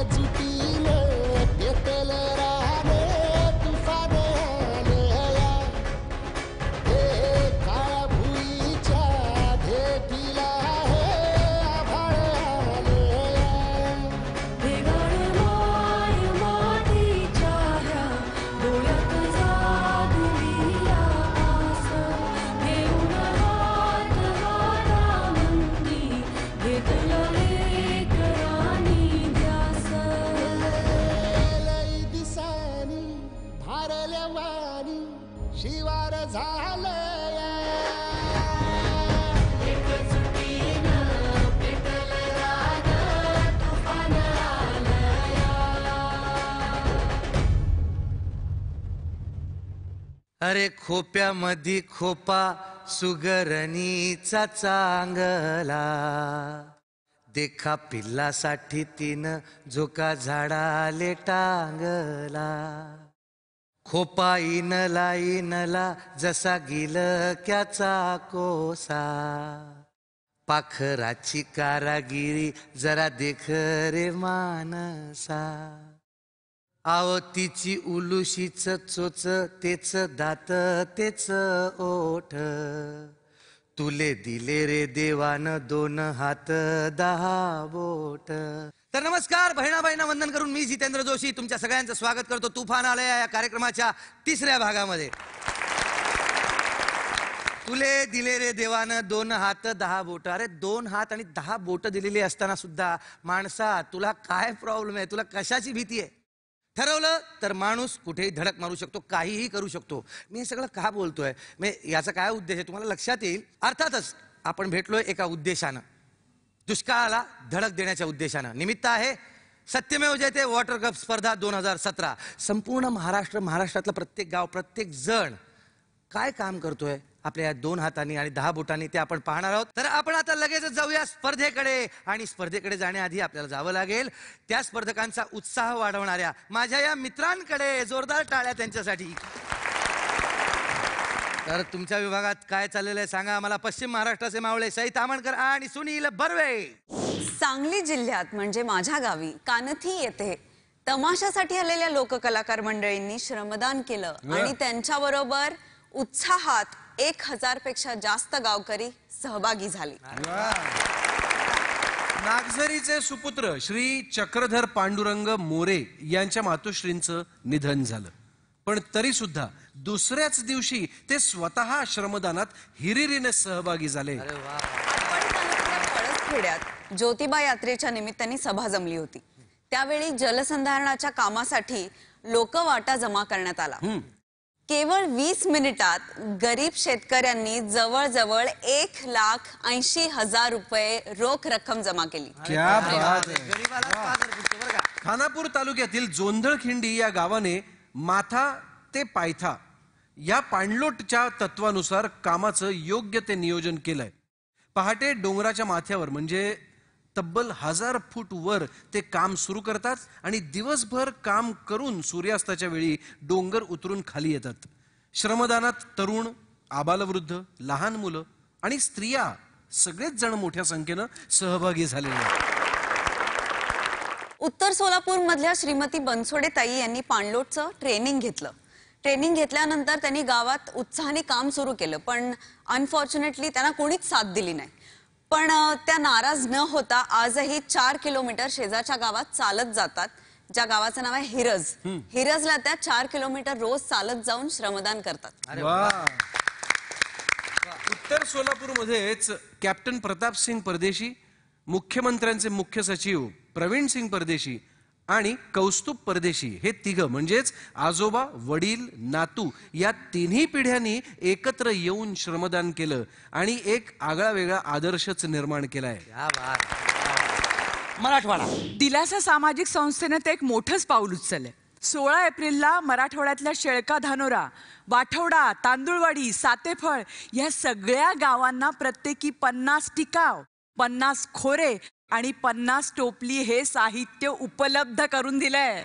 एकजुटीनं पेटलं राने तुफान आलया हे काळ्या भुईच्या भेटीला हे आभाळ आलया भेगाड माय मातीच्या ह्या डोळ्यात जागली आस घेऊन हात हातामंदी घेतलं लेकरांनी ध्यास लई दिसानी भारल्या वाणी शिवार झालया एकजुटीनं पेटलं रानं तुफान आलया अरे खोप्यामध्ये खोपा सुगरणीचा चांगला देखा पिल्लासाठी तिनं झोका झाडाले टांगला खोपा इनला जसा गिलक्याचा कोसा पाखराची कारागिरी जरा देख रे मानसा आव तिची उलुशीच चोच तेच दात तेच ओठ तुले दिले रे देवान 2 हात 10 बोट. तर नमस्कार बहिणाबाईंना वंदन करून मी जितेंद्र जोशी तुमच्या सगळ्यांचं स्वागत करतो तुफान आलया या कार्यक्रमाच्या 3ऱ्या भागामध्ये. तुले दिले रे देवानं 2 हात 10 बोट. अरे 2 हात आणि 10 बोट दिलेली असताना सुद्धा माणसा तुला काय प्रॉब्लेम आहे, तुला कशाची भीती आहे? ठरवलं तर माणूस कुठेही धडक मारू शकतो, काहीही करू शकतो. मी हे सगळं का बोलतोय, मी याचा काय उद्देश आहे तुम्हाला लक्षात येईल. अर्थातच आपण भेटलोय एका उद्देशानं, दुष्काळाला धडक देण्याच्या उद्देशानं. निमित्त आहे सत्यमेव जयते वॉटर कप स्पर्धा 2017. संपूर्ण महाराष्ट्रातलं प्रत्येक गाव, प्रत्येक जण काय काम करतोय आपल्या या 2 हातांनी आणि 10 बोटांनी ते आपण पाहणार आहोत. तर आपण आता लगेच जाऊया स्पर्धेकडे. आणि स्पर्धेकडे जाण्याआधी आपल्याला जावं लागेल त्या स्पर्धकांचा उत्साह वाढवणाऱ्या माझ्या या मित्रांकडे. जोरदार टाळ्या त्यांच्यासाठी. तर तुमच्या विभागात काय चाललेलं आहे सांगा आम्हाला. पश्चिम महाराष्ट्राचे मावळे सई तामणकर आणि सुनील बर्वे. सांगली जिल्ह्यात म्हणजे माझ्या गावी कानथी येथे तमाशासाठी आलेल्या लोककलाकार मंडळींनी श्रमदान केलं आणि त्यांच्याबरोबर उत्साहात 1000 पेक्षा जास्त गावकरी सहभागी झाले. नागझरीचे सुपुत्र श्री चक्रधर पांडुरंग मोरे यांच्या मातोश्रींचं निधन झालं, पण तरी सुद्धा दुसऱ्याच दिवशी ते स्वतः श्रमदानात हिरिरीने सहभागी झाले. खेड्यात ज्योतिबा यात्रेच्या निमित्ताने सभा जमली होती. त्यावेळी जलसंधारणाच्या कामासाठी लोकवाटा जमा करण्यात आला. केवळ 20 मिनिटात गरीब शेतकऱ्यांनी जवळजवळ 1,80,000 रुपये रोख रक्कम जमा केली. खानापूर तालुक्यातील जोंधळखिंडी या गावाने माथा ते पायथा या पाणलोटच्या तत्वानुसार कामाचं योग्य ते नियोजन केलंय. पहाटे डोंगराच्या माथ्यावर म्हणजे तब्बल 1000 फूट वर ते काम सुरू करतात आणि दिवसभर काम करून सूर्यास्ताच्या वेळी डोंगर उतरून खाली येतात. श्रमदानात तरुण, आबालवृद्ध, लहान मुलं आणि स्त्रिया सगळेच जण मोठ्या संख्येनं सहभागी झालेले आहेत. उत्तर सोलापूर मधल्या श्रीमती बनसोडे ताई यांनी पाणलोटचं ट्रेनिंग घेतलं. ट्रेनिंग घेतल्यानंतर त्यांनी गावात उत्साहाने काम सुरू केलं, पण अनफॉर्च्युनेटली त्यांना कोणीच साथ दिली नाही. पण त्या नाराज न होता आजही 4 किलोमीटर शेजारच्या गावात चालत जातात, ज्या गावाचं नाव आहे हिरज. हिरजला त्या 4 किलोमीटर रोज चालत जाऊन श्रमदान करतात. उत्तर सोलापूर मध्येच कॅप्टन प्रताप सिंग परदेशी, मुख्यमंत्र्यांचे मुख्य सचिव प्रवीण सिंग परदेशी आणि कौस्तुभ परदेशी हे तिघ म्हणजेच आजोबा, वडील, नातू या तिन्ही पिढ्यांनी एकत्र येऊन श्रमदान केलं आणि एक आगळा वेगळा आदर्शच निर्माण केलाय. मराठवाडा दिलासा सामाजिक संस्थेने ते एक मोठंच पाऊल उचललंय. 16 एप्रिलला मराठवाड्यातल्या शेळका, धानोरा, वाठवडा, तांदुळवाडी, सातेफळ या सगळ्या गावांना प्रत्येकी 50 टिकाव, 50 खोरे आणि 50 टोपली हे साहित्य उपलब्ध करून दिलंय.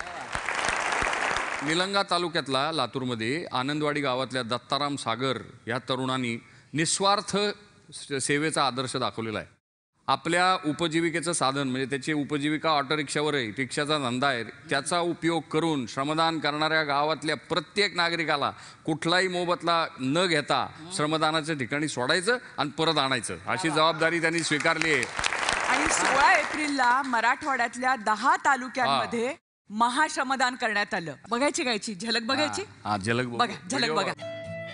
निलंगा तालुक्यातला लातूरमध्ये आनंदवाडी गावातल्या दत्ताराम सागर या तरुणांनी निस्वार्थ सेवेचा आदर्श दाखवलेला आहे. आपल्या उपजीविकेचं साधन म्हणजे त्याची उपजीविका ऑटो रिक्षावर आहे, रिक्षाचा धंदा आहे, त्याचा उपयोग करून श्रमदान करणाऱ्या गावातल्या प्रत्येक नागरिकाला कुठलाही मोबदला न घेता श्रमदानाच्या ठिकाणी सोडायचं आणि परत आणायचं अशी जबाबदारी त्यांनी स्वीकारली आहे. आणि 16 एप्रिलला मराठवाड्यातल्या 10 तालुक्यांमध्ये महाश्रमदान करण्यात आलं. बघायची गायची झलक बघायची. हा, झलक बघा झलक बघा.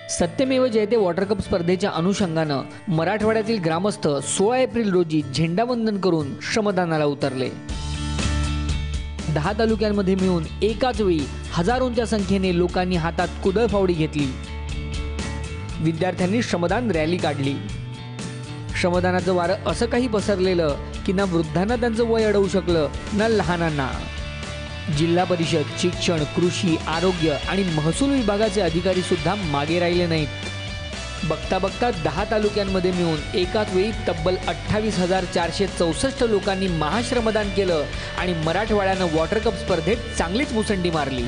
सत्यमेव जयते वॉटर कप स्पर्धेच्या अनुषंगानं मराठवाड्यातील ग्रामस्थ 16 एप्रिल रोजी झेंडावंदन करून श्रमदानाला उतरले. 10 तालुक्यांमध्ये मिळून एकाच वेळी हजारोंच्या संख्येने लोकांनी हातात कुदळ फावडी घेतली. विद्यार्थ्यांनी श्रमदान रॅली काढली. श्रमदानाचं वारं असं काही पसरलेलं की ना वृद्धांना त्यांचं वय अडवू शकलं ना लहानांना. जिल्हा परिषद, शिक्षण, कृषी, आरोग्य आणि महसूल विभागाचे अधिकारी सुद्धा मागे राहिले नाहीत. बघता बघता 10 तालुक्यांमध्ये मिळून एकाच वेळी तब्बल 28,464 लोकांनी महाश्रमदान केलं आणि मराठवाड्यानं वॉटर कप स्पर्धेत चांगलीच मुसंडी मारली.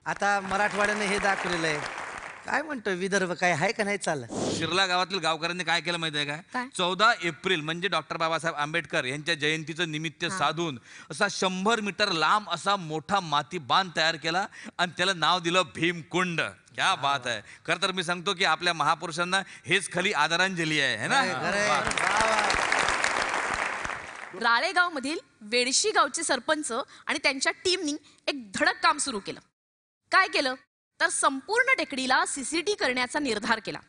आता मराठवाड्याने हे दाखवलेलं आहे. काय म्हणतो विदर्भ, काय आहे का नाही चाललं? शिरला गावातील गावकऱ्यांनी काय केलं माहिती आहे काय? 14 एप्रिल म्हणजे डॉक्टर बाबासाहेब आंबेडकर यांच्या जयंतीचं निमित्त साधून असा 100 मीटर लांब असा मोठा माती बांध तयार केला आणि त्याला नाव दिलं भीमकुंड. क्या बात आहे. खरं तर मी सांगतो की आपल्या महापुरुषांना हेच खरी आदरांजली आहे ना. राळेगाव मधील वेडशी गावचे सरपंच आणि त्यांच्या टीमनी एक धडक काम सुरू केलं. काय केलं तर संपूर्ण टेकडीला CCTV करण्याचा निर्धार केला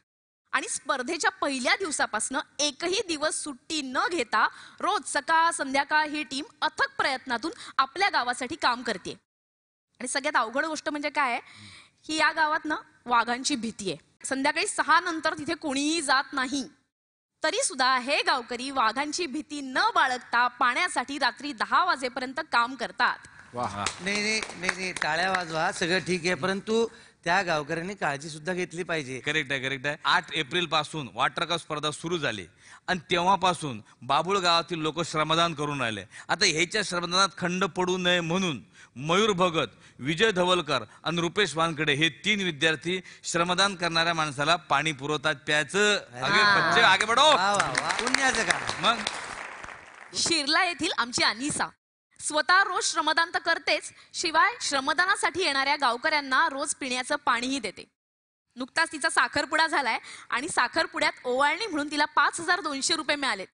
आणि स्पर्धेच्या पहिल्या दिवसापासून एकही दिवस सुट्टी न घेता रोज सकाळ संध्याकाळ ही टीम अथक प्रयत्नातून आपल्या गावासाठी काम करते. आणि सगळ्यात अवघड गोष्ट म्हणजे काय आहे की या गावात ना वाघांची भीती आहे. संध्याकाळी 6 नंतर तिथे कोणीही जात नाही. तरी सुद्धा हे गावकरी वाघांची भीती न बाळगता पाण्यासाठी रात्री 10 वाजेपर्यंत काम करतात. नाही, टाळ्या वाजवा, सगळं ठीक आहे, परंतु त्या गावकऱ्यांनी काळजी सुद्धा घेतली पाहिजे. करेक्ट आहे. 8 एप्रिल पासून वॉटर कप स्पर्धा सुरू झाली आणि तेव्हापासून बाबुळ गावातील लोक श्रमदान करून राहिले. आता ह्याच्या श्रमदानात खंड पडू नये म्हणून मयूर भगत, विजय धवलकर आणि रुपेश वानकडे हे 3 विद्यार्थी श्रमदान करणाऱ्या माणसाला पाणी पुरवतात प्यायचं. बच्चे आगे बढो. पुण्याचं काम. मग शिरला येथील आमची अनिसा स्वतः रोज श्रमदान तर करतेच, शिवाय श्रमदानासाठी येणाऱ्या गावकऱ्यांना रोज पिण्याचं पाणीही देते. नुकताच तिचा साखरपुडा झालाय आणि साखरपुड्यात ओवाळणी म्हणून तिला 5,200 रुपये मिळालेत.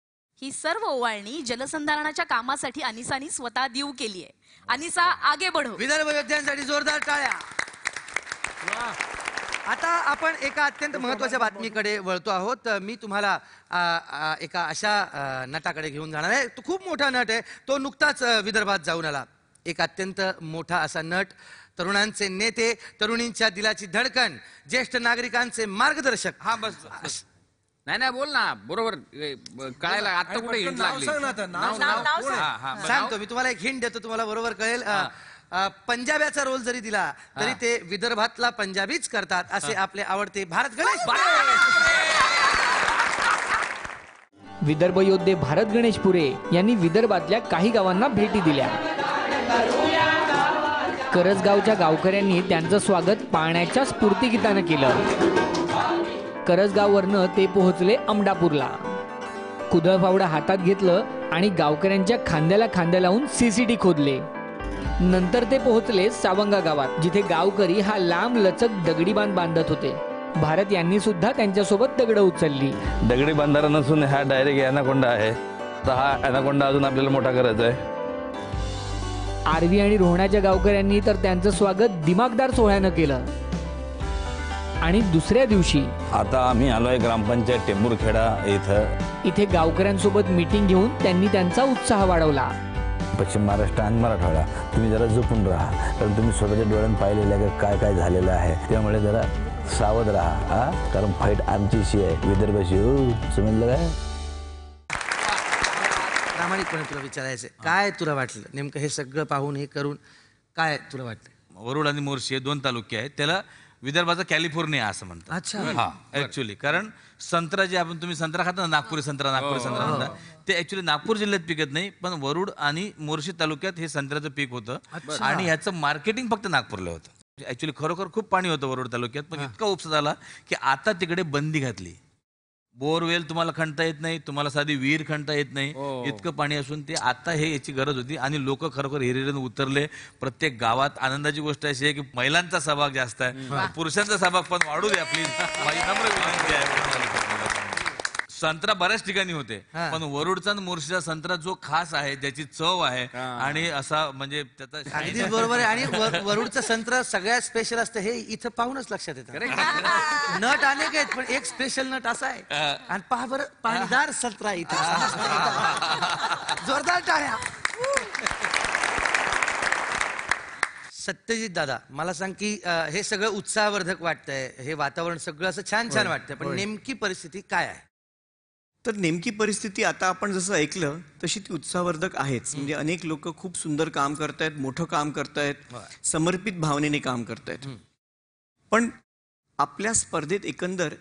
ही सर्व ओवाळणी जलसंधारणाच्या कामासाठी अनिसानी स्वतः देऊ केली आहे. अनिसा आगे बढो. विदर्भ योद्ध्यांसाठी जोरदार टाळ्या. आता आपण एका अत्यंत महत्वाच्या बातमीकडे वळतो आहोत. मी तुम्हाला एका अशा नटाकडे घेऊन जाणार आहे. तो खूप मोठा नट आहे. तो नुकताच विदर्भात जाऊन आला. एक अत्यंत मोठा असा नट, तरुणांचे नेते, तरुणींच्या दिलाची धडकन, ज्येष्ठ नागरिकांचे मार्गदर्शक. हा बस. नाही बोल ना. बरोबर कळायला आता कुठे हिंट लागली? सांगतो मी तुम्हाला एक हिंट देतो, तुम्हाला बरोबर कळेल. पंजाब्याचा रोल जरी दिला तरी ते विदर्भातला पंजाबीच करतात, असे आपले आवडते भारत गणेश. विदर्भ योद्धे भारत गणेश पुरे यांनी विदर्भातल्या काही गावांना भेटी दिल्या. करजगावच्या गावकऱ्यांनी त्यांचं स्वागत पाण्याच्या स्फूर्तिगीतानं केलं. करजगाववरनं ते पोहोचले अमडापूरला. कुदळ फावडं हातात घेतलं आणि गावकऱ्यांच्या खांद्याला खांद्या लावून CCTV खोदले. नंतर ते पोहोचले सावंगा गावात, जिथे गावकरी हा लांब लचक दगडी बांध बांधत होते. भारत यांनी सुद्धा त्यांच्यासोबत दगड उचलली. दगडी बांधारा नसून हा डायरेक्ट ॲनाकोंडा आहे. तर हा ॲनाकोंडा अजून आपल्याला मोठा करायचा आहे. आरवी आणि रोहण्याच्या गावकऱ्यांनी तर त्यांचं स्वागत दिमागदार सोहळ्यानं केलं. आणि दुसऱ्या दिवशी आता आम्ही आलोय ग्रामपंचायत टेंभूरखेडा इथे गावकऱ्यांसोबत मीटिंग घेऊन त्यांनी त्यांचा उत्साह वाढवला. पश्चिम महाराष्ट्र आणि मराठवाडा तुम्ही जरा जपून राहा, कारण तुम्ही स्वतःच्या डोळ्यानं पाहिलेलं आहे काय काय झालेलं आहे. त्यामुळे जरा सावध राहा, कारण फाईट आमचीशी आहे, विदर्भाशी. समजलं काय? प्रामाणिकपणे तुला विचारायचं, काय तुला वाटलं नेमकं हे सगळं पाहून, हे करून काय तुला वाटलं? वरुड आणि मोर्शी हे 2 तालुके आहेत, त्याला विदर्भाचा कॅलिफोर्निया असं म्हणतात. अच्छा. हा ऍक्च्युली कारण संत्रा जे तुम्ही संत्रा खाता ना, नागपुरी संत्रा म्हणता, ते ऍक्च्युली नागपूर जिल्ह्यात पिकत नाही, पण वरुड आणि मोर्शी तालुक्यात हे संत्र्याचं पीक होतं आणि ह्याचं मार्केटिंग फक्त नागपूरला होतं. ऍक्च्युली खरोखर खूप पाणी होतं वरुड तालुक्यात, पण इतका उपसा झाला की आता तिकडे बंदी घातली. बोरवेल तुम्हाला खणता येत नाही, तुम्हाला साधी विहीर खणता येत नाही, इतकं पाणी असून ते आता हे याची गरज होती आणि लोक खरोखर हिरिरीने उतरले. प्रत्येक गावात आनंदाची गोष्ट अशी आहे की महिलांचा सहभाग जास्त आहे, पुरुषांचा सहभाग पण वाढू द्या प्लीज, माझी नम्र विनंती आहे. संत्रा बऱ्याच ठिकाणी होते, पण वरुडचा आणि मोर्शीचा संत्रा जो खास आहे, ज्याची चव आहे आणि असा म्हणजे त्याचा अगदीच बरोबर आहे. आणि वरुडचं संत्र सगळ्यात स्पेशल असतं हे इथं पाहूनच लक्षात येतं. नट अनेक आहेत पण एक स्पेशल नट असा आहे. आणि पहा बरं, पाणीदार संत्रा इथे. जोरदार टाळ्या. सत्यजित दादा, मला सांग की हे सगळं उत्साहवर्धक वाटतंय, हे वातावरण सगळं असं छान छान वाटतंय, पण नेमकी परिस्थिती काय आहे? तर नेमकी परिस्थिती आता आपण जसं ऐकलं तशी ती उत्साहवर्धक आहेच. म्हणजे अनेक लोक खूप सुंदर काम करतायत, मोठं काम करतायत, समर्पित भावनेने काम करतायत. पण आपल्या स्पर्धेत एकंदर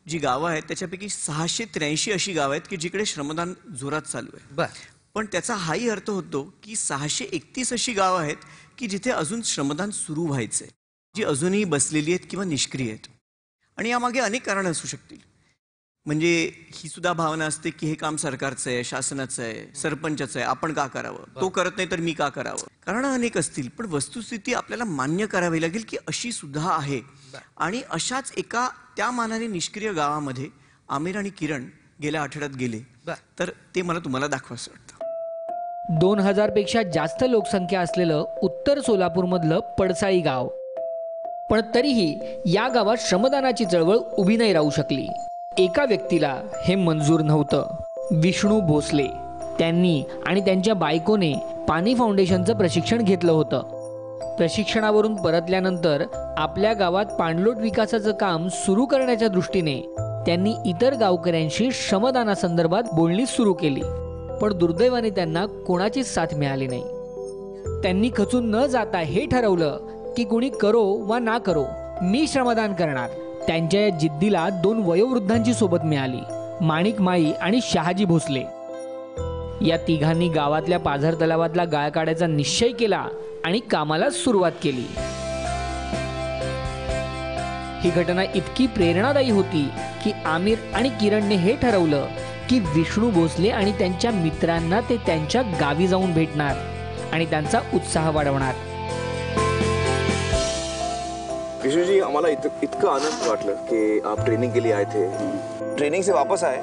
जी गावं आहेत त्याच्यापैकी 683 अशी गावं आहेत की जिकडे श्रमदान जोरात चालू आहे. पण त्याचा हाही अर्थ होतो की 631 अशी गावं आहेत की जिथे अजून श्रमदान सुरू व्हायचंय, जी अजूनही बसलेली आहेत किंवा निष्क्रिय आहेत. आणि यामागे अनेक कारणं असू शकतील. म्हणजे ही सुद्धा भावना असते की हे काम सरकारचं आहे, शासनाचं आहे, सरपंचाचं आहे, आपण का करावं, तो करत नाही तर मी का करावं. कारण अनेक असतील, पण वस्तुस्थिती आपल्याला मान्य करावी लागेल की अशी सुद्धा आहे. आणि अशाच एका त्या मानाने निष्क्रिय गावामध्ये आमिर आणि किरण गेल्या आठवड्यात गेले. तर ते मला तुम्हाला दाखवायचं वाटतं. 2000 पेक्षा जास्त लोकसंख्या असलेलं उत्तर सोलापूरमधलं पडसाळी गाव. पण तरीही या गावात श्रमदानाची चळवळ उभी नाही राहू शकली. एका व्यक्तीला हे मंजूर नव्हतं, विष्णू भोसले. त्यांनी आणि त्यांच्या बायकोने पाणी फाउंडेशनचं प्रशिक्षण घेतलं होतं. प्रशिक्षणावरून परतल्यानंतर आपल्या गावात पाणलोट विकासाचं काम सुरू करण्याच्या दृष्टीने त्यांनी इतर गावकऱ्यांशी श्रमदानासंदर्भात बोलणी सुरू केली. पण दुर्दैवाने त्यांना कोणाचीच साथ मिळाली नाही. त्यांनी खचून न जाता हे ठरवलं की कोणी करो वा ना करो, मी श्रमदान करणार. त्यांच्या या जिद्दीला 2 वयोवृद्धांची सोबत मिळाली, माणिक माळी आणि शहाजी भोसले. या तिघांनी गावातल्या पाझर तलावातला गाळ काढायचा निश्चय केला आणि कामाला सुरुवात केली. ही घटना इतकी प्रेरणादायी होती की आमिर आणि किरणने हे ठरवलं की विष्णू भोसले आणि त्यांच्या मित्रांना ते त्यांच्या गावी जाऊन भेटणार आणि त्यांचा उत्साह वाढवणार. विष्णु जी, हमारा इतना आनंद वाटलं कि आप ट्रेनिंग के लिए आए थे. ट्रेनिंग से वापस आए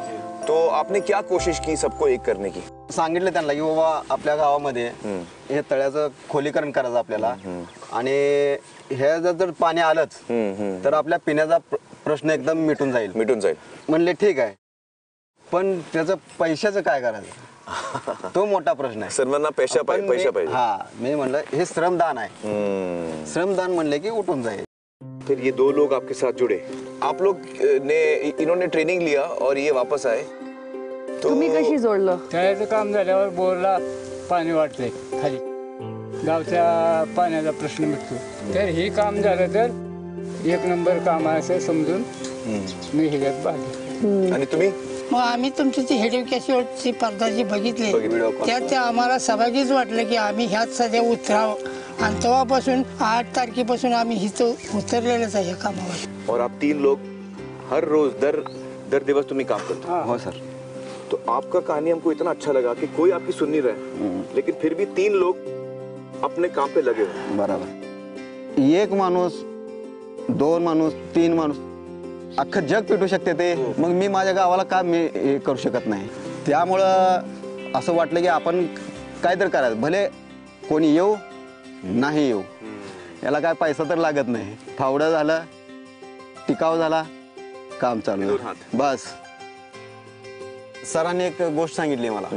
तो आपने क्या कोशिश की सबको एक करने की? सांगितलं त्यांना की बाबा आपल्या गावामध्ये हे तळ्याचं खोलीकरण करायचं आपल्याला, आणि हे जर पाणी आलंच तर आपल्या पिण्याचा प्रश्न एकदम मिटून जाईल. म्हणले ठीक आहे, पण त्याचं पैशाचं काय करायचं, तो मोठा प्रश्न आहे. सर्वांना पैसा पाहिजे. हा, मी म्हणलं हे श्रमदान आहे. श्रमदान म्हणले की उठून जाईल. फिर ये 2 लोग आपके साथ जुड़े, आप लोग ने इन्होंने ट्रेनिंग लिया और ये वापस आए. तुम्ही कशी जोडलं? तळ्याचं काम झाल्यावर बोरला पाणी वाटतंय खाली, गावच्या पाण्याचा प्रश्न मिटतो. तर हे काम झालं तर 1 नंबर काम आहे असं समजून मी ह्याच्यात पाहिजे. आणि तुम्ही? मग आम्ही तुमची ती हेडिओ कॅसेटची पडदाची बघितली, त्यात आम्हाला सहभागीच वाटलं की आम्ही ह्यात सध्या उतरावं. आणि तेव्हापासून 8 तारखेपासून आम्ही इथं उतरलेलंच आहे कामावर. और आप 3 लोग हर रोज दर दिवस तुम्ही काम करते हो? हो सर. तो आपका कहानी हमको इतना अच्छा लगा कि कोई आपकी सुन नहीं रहा, लेकिन फिर भी 3 लोग अपने काम पे लगे हुए. बरोबर. 1 माणूस, 2 माणूस, 3 माणूस, अख्खं जग पेटू शकते ते. मग मी माझ्या गावाला का मी हे करू शकत नाही? त्यामुळं असं वाटलं की आपण काहीतरी करायचं, भले कोणी येऊ नाही येऊ, याला काय पैसा तर लागत नाही. फावडं झालं, टिकाव झाला, काम चालू बस. सरांनी एक गोष्ट सांगितली मला,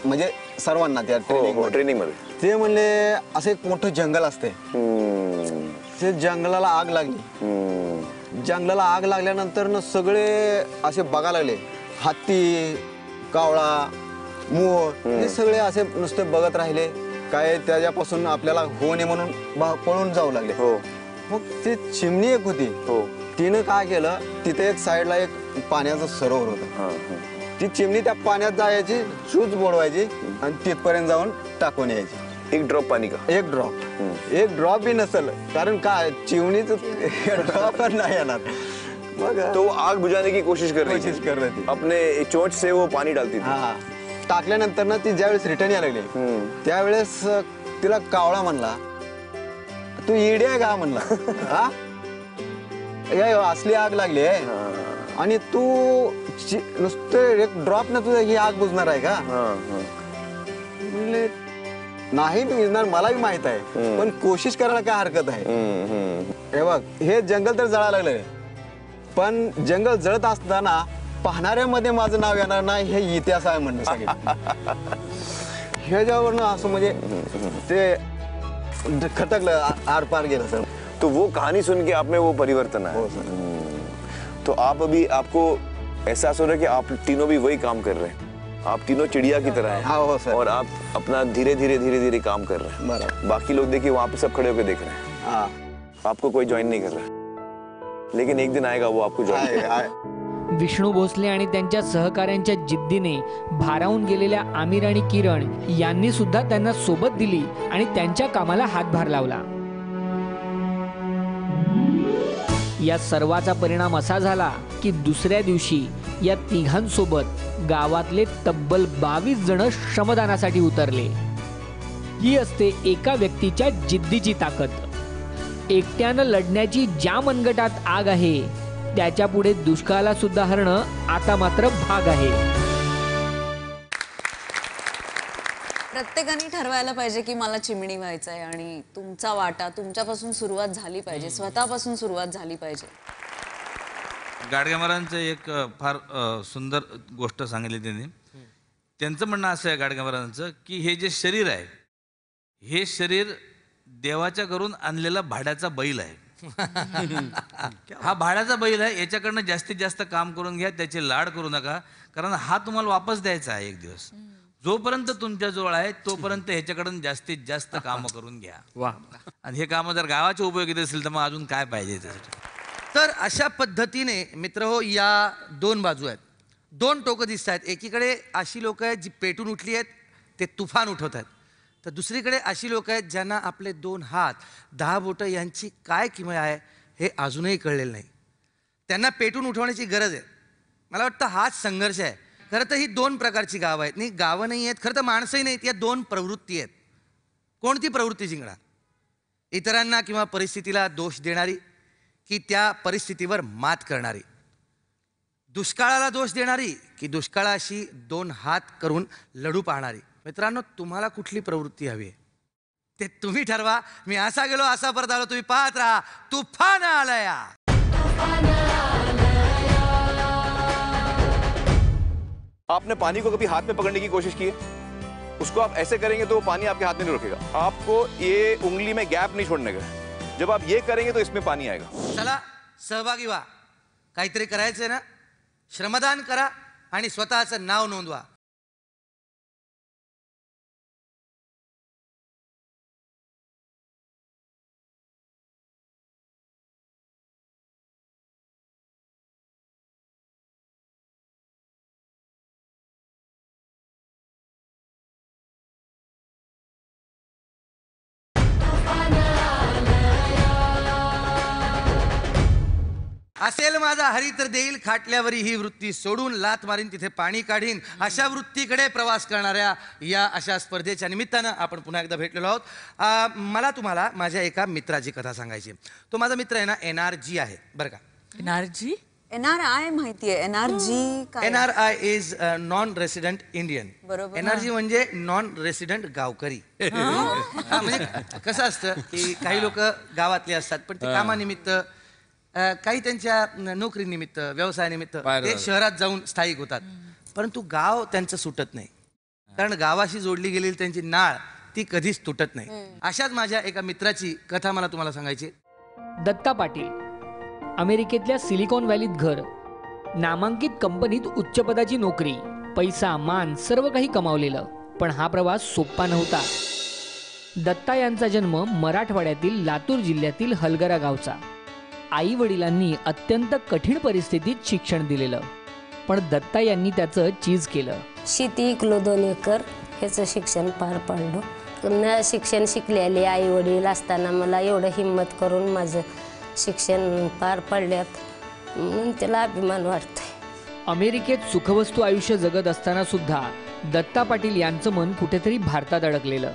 म्हणजे सर्वांना त्या ट्रेनिंग मध्ये. ते म्हणले असं एक मोठं जंगल असते, ते जंगलाला आग लागली. जंगलाला आग लागल्यानंतर न सगळे असे बघायला लागले, हत्ती, कावळा, मोर, हे सगळे असे नुसते बघत राहिले. काय त्याच्यापासून आपल्याला होऊ नये म्हणून पळून जाऊ लागले. मग ती चिमणी एक होती, तिनं काय केलं, तिथे एक साईडला एक पाण्याचं सरोवर होतं. ती चिमणी त्या पाण्यात जायची, चूच बोडवायची आणि तिथपर्यंत जाऊन टाकून यायची. 1 ड्रॉप पाणी का? 1 ड्रॉप. 1 ड्रॉप बी नसेल, कारण काय चिमणीच ड्रॉप नाही येणार. तो वो आग बुझाने की कोशिश कर रही थी अपने चोंच से वो पानी डालती थी टाकल्यानंतर ना ती ज्यावेळेस रिटर्न यायला लागली त्यावेळेस तिला कावळा म्हणला तू येडी आहे का म्हणला हा असली आग लागली आहे आणि तू नुसतं एक ड्रॉप न तुझं ही आग बुझणार आहे का म्हणले नाही ती विजणार मलाही माहित आहे पण कोशिश करायला काय हरकत आहे हे बघ हे जंगल तर जळायला लागलंय पण जंगल जळत असताना पाहणाऱ्यामध्ये माझं नाव येणार नाही हे इतिहास आहे म्हणणं सांगितलं ह्याच्यावरनं असं म्हणजे ते खटकलं आर पार गेलं सर तो वो कहानी सुन के आप में वो परिवर्तन आया तो आप अभी आपको एहसास हो रहा है कि आप तीनों भी वही काम कर रहे हैं आप तीनों चिड़िया की तरह हैं और आप अपना धीरे धीरे काम कर रहे हैं बाकी लोग देखिए वहां पे सब खड़े होकर देख रहे हैं आपको कोई ज्वाइन नहीं कर रहा लेकिन एक दिन आएगा वो आपको ज्वाइन करेगा विष्णू भोसले आणि त्यांच्या सहकाऱ्यांच्या जिद्दीने भारावून गेलेल्या आमिर आणि किरण यांनी सुद्धा त्यांना सोबत दिली आणि त्यांच्या कामाला हातभार लावला. या सर्वाचा परिणाम असा झाला की दुसऱ्या दिवशी या तिघांसोबत गावातले तब्बल 22 जण श्रमदानासाठी उतरले. ही असते एका व्यक्तीच्या जिद्दीची ताकद. एकट्यानं लढण्याची ज्या मनगटात आग आहे त्याच्या पुढे दुष्काळाला सुद्धा हरणं आता मात्र भाग आहे. प्रत्येकाने ठरवायला पाहिजे की मला चिमणी व्हायचं आहे आणि तुमचा वाटा तुमच्यापासून सुरुवात झाली पाहिजे, स्वतःपासून सुरुवात झाली पाहिजे. गाडगे महाराजांचं एक फार सुंदर गोष्ट सांगितली त्यांनी. त्यांचं म्हणणं असं आहे गाडगे महाराजांचं की हे जे शरीर आहे हे शरीर देवाच्या करून आणलेला भाड्याचा बैल आहे. हा भाड्याचा बैल आहे, याच्याकडनं जास्तीत जास्त काम करून घ्या, त्याचे लाड करू नका, कारण हा तुम्हाला वापस द्यायचा आहे एक दिवस. जोपर्यंत तुमच्या जवळ आहे तोपर्यंत ह्याच्याकडून जास्तीत जास्त कामं करून घ्या. वा. आणि हे कामं जर गावाच्या उपयोगी असेल तर मग अजून काय पाहिजे त्यासाठी. तर अशा पद्धतीने मित्र हो या दोन बाजू आहेत, दोन टोकं दिसत आहेत. एकीकडे अशी लोक आहेत जी पेटून उठली आहेत, ते तुफान उठवत आहेत, तर दुसरीकडे अशी लोक आहेत ज्यांना आपले 2 हात 10 बोटं यांची काय किंमत आहे हे अजूनही कळलेलं नाही. त्यांना पेटून उठवण्याची गरज आहे. मला वाटतं हाच संघर्ष आहे. खरं तर ही 2 प्रकारची गावं आहेत. नाही गावं नाही आहेत, खरं तर माणसंही नाहीत, या 2 प्रवृत्ती आहेत. कोणती प्रवृत्ती जिंकणार? इतरांना किंवा परिस्थितीला दोष देणारी की त्या परिस्थितीवर मात करणारी? दुष्काळाला दोष देणारी की दुष्काळाशी 2 हात करून लढू पाहणारी? मित्रांनो, तुम्हाला कुठली प्रवृत्ती हवी आहे ते तुम्ही ठरवा. मी असा गेलो असा परत आलो, तुम्ही पाहत राहा तुफान आलया. आपने पानी को कभी हाथ में पकड़ने की कोशिश की है? उसको आप ऐसे करेंगे तो पानी आपके हाथ में नहीं रुकेगा. आपको ये उंगली में गैप नहीं छोड़ने का. जब आप ये करेंगे तो इसमें पानी आएगा. चला सहभागी व्हा. काहीतरी करायचंय ना, श्रमदान करा आणि स्वतःचं नाव नोंदवा. असेल माझा हरी तर देईल, खाटल्यावरी ही वृत्ती सोडून लात मारीन तिथे पाणी काढीन, अशा वृत्तीकडे प्रवास करणाऱ्या या अशा स्पर्धेच्या निमित्तानं आपण पुन्हा एकदा भेटलेलो आहोत. मला तुम्हाला माझ्या एका मित्राची कथा सांगायची. तो माझा मित्र आहे ना, NRG आहे बरं का. NRG? NRI माहिती आहे. NRG काय? NRI is non resident Indian. बरोबर. NRG म्हणजे नॉन रेसिडेंट गावकरी. म्हणजे कसं असतं की काही लोक गावातले असतात पण ते कामानिमित्त, काही त्यांच्या नोकरीनिमित्त, व्यवसायानिमित्त ते शहरात जाऊन स्थायिक होतात, परंतु गाव त्यांचं सुटत नाही, कारण गावाशी जोडली गेलेली त्यांची नाळ ती कधीच तुटत नाही. अशाच माझ्या एका मित्राची कथा मला तुम्हाला सांगायची. दत्ता पाटील, अमेरिकेतल्या सिलिकॉन व्हॅलीत घर, नामांकित कंपनीत उच्च पदाची नोकरी, पैसा मान सर्व काही कमावलेलं, पण हा प्रवास सोपा नव्हता. दत्ता यांचा जन्म मराठवाड्यातील लातूर जिल्ह्यातील हलगरा गावचा. आई वडिलांनी अत्यंत कठीण परिस्थितीत शिक्षण दिलेलं, पण दत्ता यांनी त्याचं चीज केलं. शेती इकलो 2 एकर, ह्याचं शिक्षण पार पाडलो. पुन्हा शिक्षण शिकलेले आई वडील असताना मला एवढं हिंमत करून माझं शिक्षण पार पडल्यात म्हणून त्याला अभिमान वाटतोय. अमेरिकेत सुखवस्तू आयुष्य जगत असताना सुद्धा दत्ता पाटील यांचं मन कुठेतरी भारतात अडकलेलं.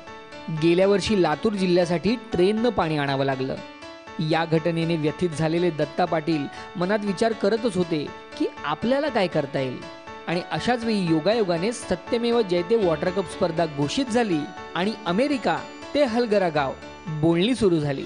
गेल्या वर्षी लातूर जिल्ह्यासाठी ट्रेननं पाणी आणावं लागलं. या घटनेने व्यथित झालेले दत्ता पाटील मनात विचार करतच होते की आपल्याला काय करता येईल. आणि अशाच वेळी योगायोगाने सत्यमेव जयते वॉटर कप स्पर्धा घोषित झाली आणि अमेरिका ते हलगरा गाव बोलणी सुरू झाली.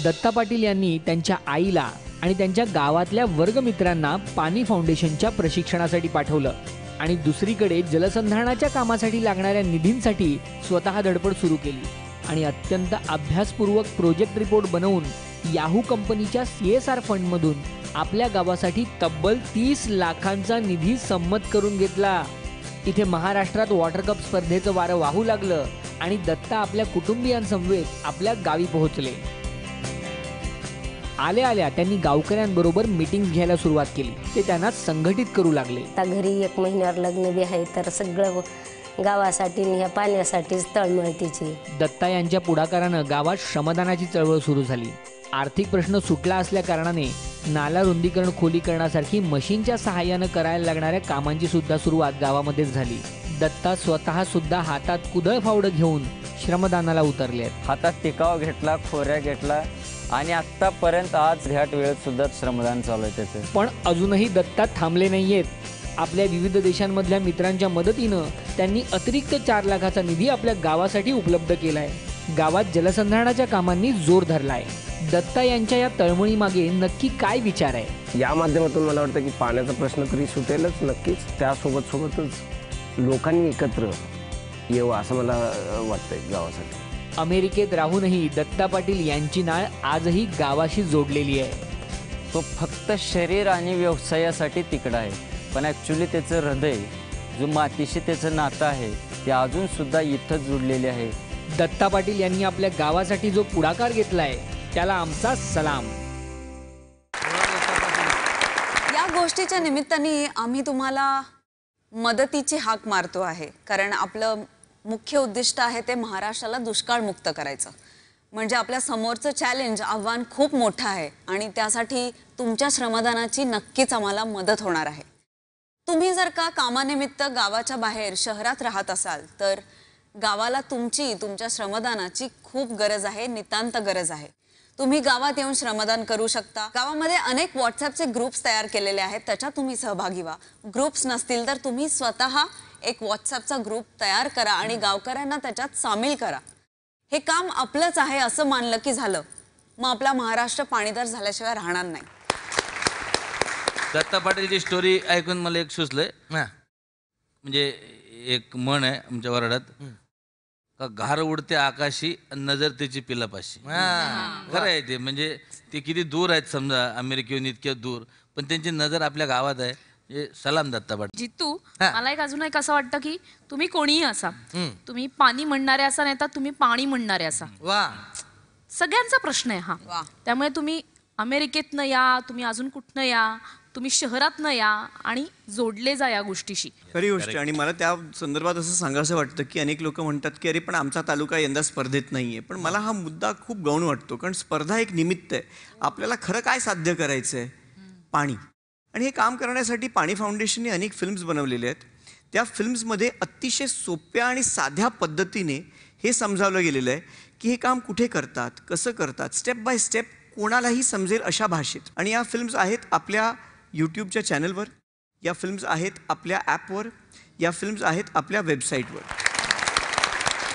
दत्ता पाटील यांनी त्यांच्या आईला आणि त्यांच्या गावातल्या वर्गमित्रांना पाणी फाउंडेशनच्या प्रशिक्षणासाठी पाठवलं आणि दुसरीकडे जलसंधारणाच्या कामासाठी लागणाऱ्या निधींसाठी स्वतः धडपड सुरू केली आणि अत्यंत अभ्यासपूर्वक प्रोजेक्ट रिपोर्ट बनवून याहू कंपनीच्या CSR फंडमधून आपल्या गावासाठी तब्बल 30 लाखांचा निधी संमत करून घेतला. इथे महाराष्ट्रात वॉटर कप स्पर्धेचं वारं वाहू लागलं आणि दत्ता आपल्या कुटुंबियांसमवेत आपल्या गावी पोहोचले. आल्या आल्या त्यांनी गावकऱ्यांबरोबर मीटिंग घ्यायला सुरुवात केली. ते त्यांना संघटित करू लागले. आता घरी 1 महिन्यावर लग्न बी आहे तर सगळं गावासाठी आणि ह्या पाण्यासाठीच तळमळ तिची. दत्ता यांच्या पुढाकारानं गावात श्रमदानाची चळवळ सुरू झाली. आर्थिक प्रश्न सुटला असल्या कारणाने नाला रुंदीकरण खोलीकरणासारखी मशीनच्या सहाय्यानं करायला लागणाऱ्या कामांची सुद्धा सुरुवात गावामध्येच झाली. दत्ता स्वतः सुद्धा हातात कुदळ फावडं घेऊन श्रमदानाला उतरले. हातात टिकाव घेतला, खोऱ्या घेतला आणि आत्तापर्यंत आज ह्या वेळेत सुद्धा श्रमदान चालू आहे त्याचं. पण अजूनही दत्ता थांबले नाहीयेत. आपल्या विविध देशांमधल्या मित्रांच्या मदतीनं त्यांनी अतिरिक्त 4 लाखाचा निधी आपल्या गावासाठी उपलब्ध केलाय. गावात जलसंधारणाच्या कामांनी जोर धरलाय. दत्ता यांच्या या तळमळीमागे नक्की काय विचार आहे? या माध्यमातून मला वाटतं की पाण्याचा प्रश्न तरी सुटेलच नक्कीच. त्यासोबतच लोकांनी एकत्र येवं असं मला वाटतंय गावासाठी. अमेरिकेत राहूनही दत्ता पाटील यांची नाळ आजही गावाशी जोडलेली आहे. तो फक्त शरीर आणि व्यवसायासाठी तिकडं आहे, पण ॲक्च्युली त्याचं हृदय जो मातीशी त्याचं नातं आहे ते अजून सुद्धा इथंच जुडलेले आहे. दत्ता पाटील यांनी आपल्या गावासाठी जो पुढाकार घेतलाय त्याला आमचा सलाम. या गोष्टीच्या निमित्ताने आम्ही तुम्हाला मदतीची हाक मारतो आहे, कारण आपलं मुख्य उद्दिष्ट आहे ते महाराष्ट्राला दुष्काळमुक्त करायचं. म्हणजे आपल्या समोरचं चॅलेंज आव्हान खूप मोठं आहे आणि त्यासाठी तुमच्या श्रमदानाची नक्कीच आम्हाला मदत होणार आहे. तुम्ही जर का कामानिमित्त गावाच्या बाहेर शहरात राहत असाल तर गावाला तुमच्या श्रमदानाची खूप गरज आहे, नितांत गरज आहे. तुम्ही गावात येऊन श्रमदान करू शकता. गावामध्ये अनेक व्हॉट्सअपचे ग्रुप्स तयार केलेले आहेत, त्याच्यात तुम्ही सहभागी व्हा. ग्रुप्स नसतील तर तुम्ही स्वतः एक व्हॉट्सअपचा ग्रुप तयार करा आणि गावकऱ्यांना त्याच्यात सामील करा. हे काम आपलंच आहे असं मानलं की झालं, मग आपला महाराष्ट्र पाणीदार झाल्याशिवाय राहणार नाही. दत्ता पाटीलची स्टोरी ऐकून मला एक सुचलंय. म्हणजे एक म्हण आहे आमच्या वराडात, का घार उडते आकाशी नजर त्याची पिलापाशी. खरं आहे ते. म्हणजे ते किती दूर आहेत समजा अमेरिकेहून इतक्या दूर, पण त्यांची नजर आपल्या गावात आहे. सलाम दत्ता पाटील. जितू, मला एक अजून एक असं वाटतं की तुम्ही कोणीही असा, तुम्ही पाणी म्हणणारे असा नाही तर तुम्ही पाणी म्हणणारे असा. वा, सगळ्यांचा प्रश्न आहे हा. त्यामुळे तुम्ही अमेरिकेतनं या, तुम्ही अजून कुठनं या, तुम्ही शहरातनं या आणि जोडले जा या गोष्टीशी. खरी गोष्ट. आणि मला त्या संदर्भात असं सांगायचं वाटतं की अनेक लोक म्हणतात की अरे पण आमचा तालुका यंदा स्पर्धेत नाहीये. पण मला हा मुद्दा खूप गौण वाटतो, कारण स्पर्धा एक निमित्त आहे. आपल्याला खरं काय साध्य करायचं आहे? पाणी. आणि हे काम करण्यासाठी पाणी फाउंडेशनने अनेक फिल्म्स बनवलेले आहेत. त्या फिल्म्समध्ये अतिशय सोप्या आणि साध्या पद्धतीने हे समजावलं गेलेलं आहे की हे काम कुठे करतात, कसं करतात, स्टेप बाय स्टेप कोणालाही समजेल अशा भाषेत. आणि या फिल्म्स आहेत आपल्या यूट्यूबच्या चॅनलवर, या फिल्म्स आहेत आपल्या ॲपवर, या फिल्म्स आहेत आपल्या वेबसाईटवर.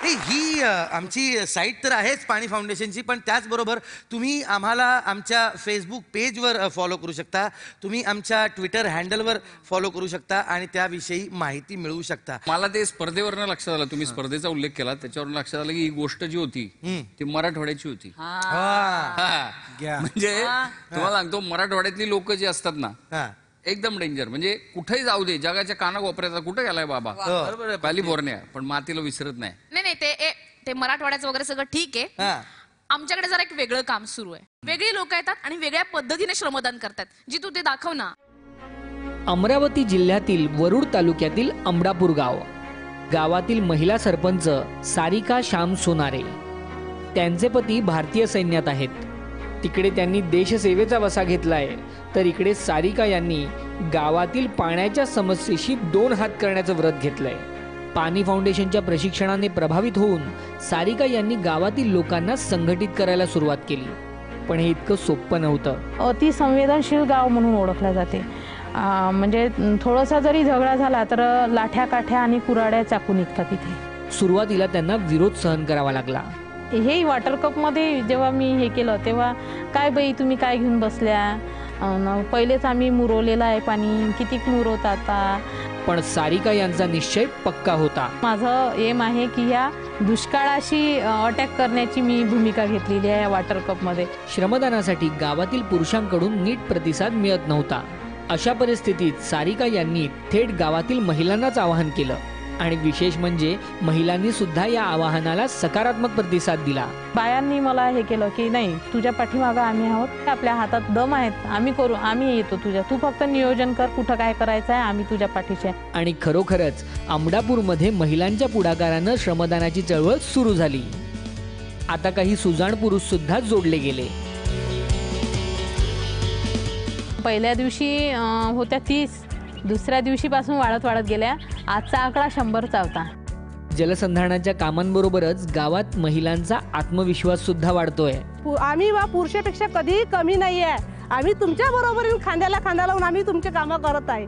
ही आमची साईट तर आहेच पाणी फाउंडेशनची, पण त्याचबरोबर तुम्ही आम्हाला आमच्या फेसबुक पेजवर फॉलो करू शकता, तुम्ही आमच्या ट्विटर हँडलवर फॉलो करू शकता आणि त्याविषयी माहिती मिळवू शकता. मला ते स्पर्धेवरनं लक्षात आलं, तुम्ही स्पर्धेचा उल्लेख केला त्याच्यावरून लक्षात आलं की ही गोष्ट जी होती ती मराठवाड्याची होती. म्हणजे तुम्हाला सांगतो, मराठवाड्यातली लोक जी असतात ना एकदम डेंजर. म्हणजे कुठेही जाऊ दे, जगाच्या कानाकोपऱ्याचा कुठे गेलाय बाबा, बरोबर, कॅलिफोर्निया, पण मातीला विसरत नाही. नाही ते मराठवाड्याचं वगैरे सगळं ठीक आहे. आमच्याकडे जरा एक वेगळं काम सुरू आहे. वेगळी लोक येतात आणि वेगळ्या पद्धतीने श्रमदान करतात. जी तू ते दाखव ना. अमरावती जिल्ह्यातील वरुड तालुक्यातील अमडापूर गाव. गावातील महिला सरपंच सारिका श्याम सोनारे. त्यांचे पती भारतीय सैन्यात आहेत. तिकडे त्यांनी देशसेवेचा वसा घेतलाय, तर इकडे सारिका यांनी गावातील पाण्याच्या समस्येशी 2 हात करण्याचं व्रत घेतलंय. पाणी फाउंडेशनच्या प्रशिक्षणाने प्रभावित होऊन सारिका यांनी गावातील लोकांना संघटित करायला सुरुवात केली. पण हे इतकं सोपं नव्हतं. अति संवेदनशील गाव म्हणून ओळखले जाते. म्हणजे थोडासा जरी झगडा झाला तर लाठ्या काठ्या आणि कुऱ्हाड्या चाकू निघतात इथे. सुरुवातीला त्यांना विरोध सहन करावा लागला. हे वॉटर कपमध्ये जेव्हा मी हे केलं तेव्हा काय बाई तुम्ही काय घेऊन बसल्या, पहिलेच आम्ही मुरवलेलं आहे पाणी, कितीक मुरवत आता. पण सारिका यांचा निश्चय पक्का होता. माझं एम आहे की या दुष्काळाशी अटॅक करण्याची मी भूमिका घेतलेली आहे या वॉटर कपमध्ये. श्रमदानासाठी गावातील पुरुषांकडून नीट प्रतिसाद मिळत नव्हता. अशा परिस्थितीत सारिका यांनी थेट गावातील महिलांनाच आवाहन केलं आणि विशेष म्हणजे महिलांनी सुद्धा या आवाहनाला सकारात्मक प्रतिसाद दिला. बायांनी मला हे केलं की नाही तुझ्या पाठीमागं आम्ही आहोत, आपल्या हातात दम आहेत, आम्ही करू, आम्ही येतो तुझ्या, तू फक्त नियोजन कर कुठं काय करायचं आहे, आम्ही तुझ्या पाठीचे. आणि खरोखरच आमडापूरमध्ये महिलांच्या पुढाकारानं श्रमदानाची चळवळ सुरू झाली. आता काही सुजाण पुरुष सुद्धा जोडले गेले. पहिल्या दिवशी होत्या 30, दुसऱ्या दिवशीपासून वाढत गेल्या. आजचा आकडा 100चा होता. जलसंधारणाच्या कामांबरोबरच गावात महिलांचा आत्मविश्वास सुद्धा वाढतोय. आम्ही पुरुषापेक्षा कधीही कमी नाही आहे. आम्ही तुमच्या बरोबर खांद्याला खांदा लावून आम्ही तुमचे कामं करत आहे.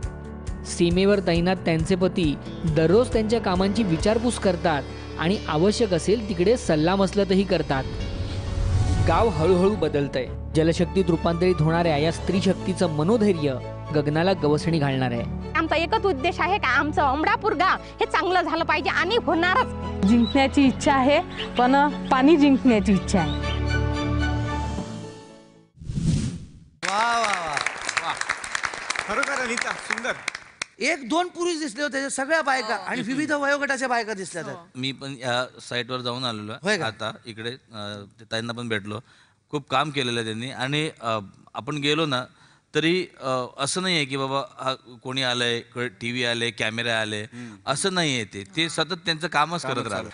सीमेवर तैनात त्यांचे पती दररोज त्यांच्या कामांची विचारपूस करतात आणि आवश्यक असेल तिकडे सल्लामसलतही करतात. गाव हळूहळू बदलतंय. जलशक्तीत रूपांतरित होणाऱ्या या स्त्री शक्तीचं मनोधैर्य गगनाला गवसणी घालणार आहे. आमचा एकच उद्देश आहे का आमचं अमडापूर गाव हे चांगलं झालं पाहिजे आणि होणारच. जिंकण्याची इच्छा आहे पण पाणी जिंकण्याची इच्छा आहे. वा वा वा, खरोखर अनिता सुंदर. 1-2 पुरुष दिसले होते, सगळ्या बायका आणि विविध वयोगटाच्या बायका दिसल्या. मी पण या साईटवर जाऊन आलेलो आहे आता इकडे, ताईंना पण भेटलो. खूप काम केलेलं आहे त्यांनी. आणि आपण गेलो ना तरी असं नाही आहे की बाबा हा कोणी आलंय, TV आले, कॅमेरा आले, असं नाही आहे. ते सतत त्यांचं कामच करत राहतात.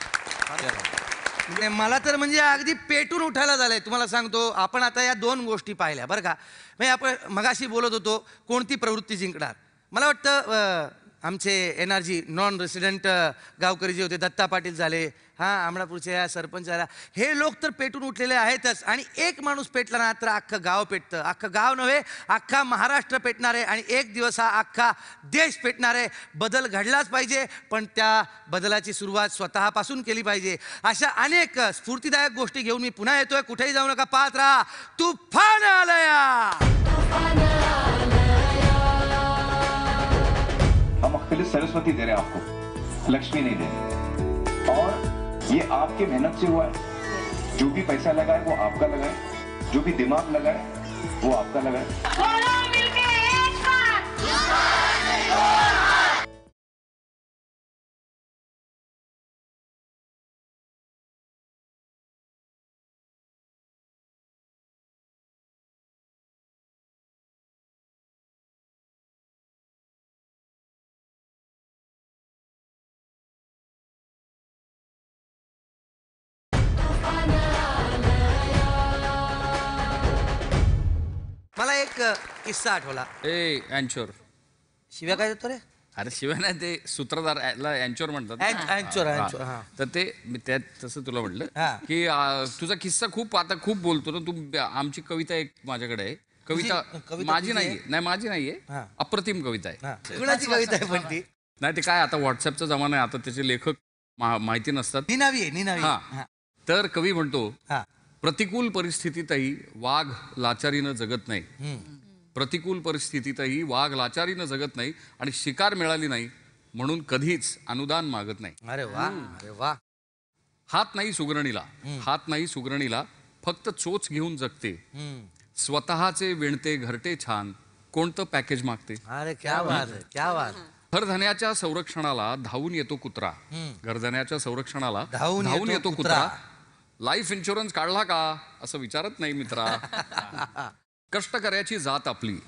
मला तर म्हणजे अगदी पेटून उठायला झालंय. तुम्हाला सांगतो, आपण आता या 2 गोष्टी पाहिल्या बरं का. म्हणजे आपण मगाशी बोलत होतो कोणती प्रवृत्ती जिंकणार. मला वाटतं आमचे NRG नॉन रेसिडेंट गावकरी जे होते, दत्ता पाटील झाले, आमडापूरचे या सरपंच झाला, हे लोक तर पेटून उठलेले आहेतच. आणि एक माणूस पेटला ना तर अख्खं गाव पेटतं. अख्खं गाव नव्हे, अख्खा महाराष्ट्र पेटणार आहे आणि एक दिवस हा अख्खा देश पेटणार आहे. बदल घडलाच पाहिजे, पण त्या बदलाची सुरुवात स्वतःपासून केली पाहिजे. अशा अनेक स्फूर्तिदायक गोष्टी घेऊन मी पुन्हा येतोय. कुठेही जाऊ नका, पाहत राहा तुफान आलया. हम अख्तलिफ सरस्वती दे रहे हैं आपको, लक्ष्मी नहीं दे रहे. और ये आपके मेहनत से हुआ है. जो भी पैसा लगा है वो आपका लगा है, जो भी दिमाग लगा है वो आपका लगा है. मला एक किस्सा आठवला. अँचोर शिव्या काय देतो रे? अरे शिवाय नाही, ते सूत्रधारला अँचोर म्हणतात. तर ते त्यात तसं तुला म्हटलं की तुझा किस्सा खूप आता खूप बोलतो ना तू. आमची कविता एक माझ्याकडे आहे. कविता माझी नाहीये, अप्रतिम कविता आहे. कुणाची कविता आहे पण ती? नाही, ते काय आता व्हॉट्सअपचा जमाना आहे, आता त्याचे लेखक माहिती नसतात. निनावी. तर कवी म्हणतो, प्रतिकूल परिस्थितीतही वाघ लाचारीनं जगत नाही. प्रतिकूल परिस्थितीतही वाघ लाचारीनं जगत नाही आणि शिकार मिळाली नाही म्हणून कधीच अनुदान मागत नाही. अरे वा. हात नाही सुगरणीला फक्त चोच घेऊन जगते. स्वतःचे विणते घरटे छान, कोणतं पॅकेज मागते. अरे क्या बात. घरधन्याच्या संरक्षणाला धावून येतो कुत्रा. घरधन्याच्या संरक्षणाला धावून येतो कुत्रा. लाईफ इन्शुरन्स काढला का असं विचारत नाही मित्रा. कष्टकऱ्याची जात आपली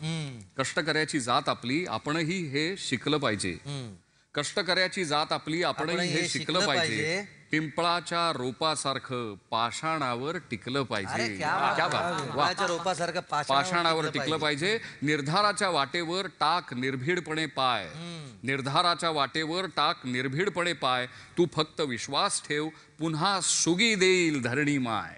आपणही हे शिकलं पाहिजे. कष्टकऱ्याची जात आपली आपणही हे शिकलं पाहिजे. पिंपळाच्या रोपासारखं पाषाणावर टिकलं पाहिजे. क्या बात. पिंपळाच्या रोपासारखं पाषाणावर टिकलं पाहिजे. निर्धाराच्या वाटेवर टाक निर्भीडपणे पाय. निर्धाराच्या वाटेवर टाक निर्भीडपणे पाय. तू फक्त विश्वास ठेव, पुन्हा सुगी देईल धरणी माय.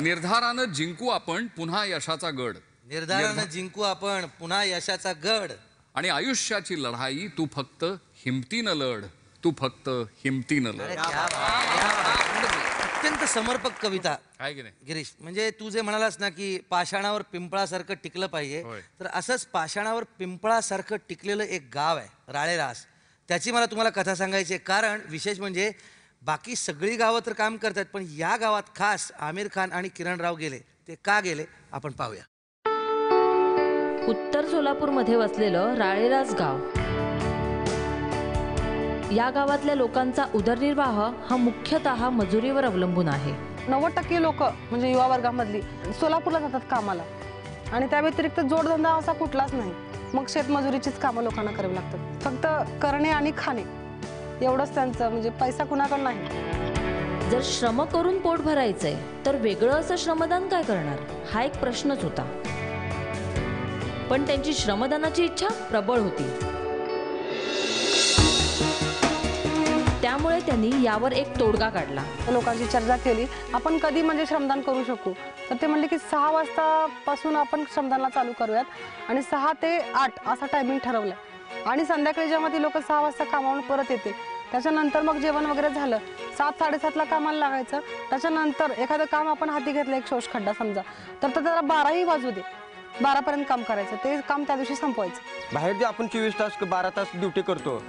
निर्धारानं जिंकू आपण पुन्हा यशाचा गड. निर्धारानं जिंकू आपण पुन्हा यशाचा गड. आणि आयुष्याची लढाई तू फक्त हिमतीनं लढ. तू फक्त हिमतीनं लढ. अत्यंत समर्पक कविता आहे की नाही गिरीश. म्हणजे तू जे म्हणालास ना की पाषाणावर पिंपळासारखं टिकलं पाहिजे, तर असंच पाषाणावर पिंपळासारखं टिकलेलं एक गाव आहे राळेरास. त्याची मला तुम्हाला कथा सांगायची आहे. कारण विशेष म्हणजे बाकी सगळी गावं तर काम करतात, पण या गावात खास आमिर खान आणि किरण राव गेले. ते का गेले आपण पाहूया. उत्तर सोलापूरमध्ये वसलेलं राळेरास गाव. या गावातल्या लोकांचा उदरनिर्वाह हा मुख्यतः मजुरीवर अवलंबून आहे. 90% लोक म्हणजे युवा वर्गामधली सोलापूरला जातात कामाला, आणि त्या व्यतिरिक्त जोडधंदा असा कुठलाच नाही. मग शेतमजुरीचीच कामं लोकांना करावी लागतात. फक्त करणे आणि खाणे एवढंच त्यांचं, म्हणजे पैसा कुणाकडे नाही. जर श्रम करून पोट भरायचंय तर वेगळं असं श्रमदान काय करणार, हा एक प्रश्नच होता. पण त्यांची श्रमदानाची इच्छा प्रबळ होती. त्यामुळे त्यांनी यावर एक तोडगा काढला. लोकांची चर्चा केली, आपण कधी म्हणजे श्रमदान करू शकू. तर ते म्हणले की 6 वाजतापासून आपण श्रमदानला चालू करूयात, आणि 6 ते 8 असा टायमिंग ठरवला. आणि संध्याकाळी जेव्हा ती लोक 6 वाजता कामावरून परत येतील, त्याच्यानंतर मग जेवण वगैरे झालं, 7-7:30ला कामाला लागायचं. त्याच्यानंतर एखादं काम आपण हाती घेतलं, एक शोष खड्डा समजा, तर त्याला 12ही वाजू दे, 12पर्यंत काम करायचं. ते काम त्या दिवशी संपवायचं. बाहेर जे आपण 24 तास 12 तास ड्युटी करतो,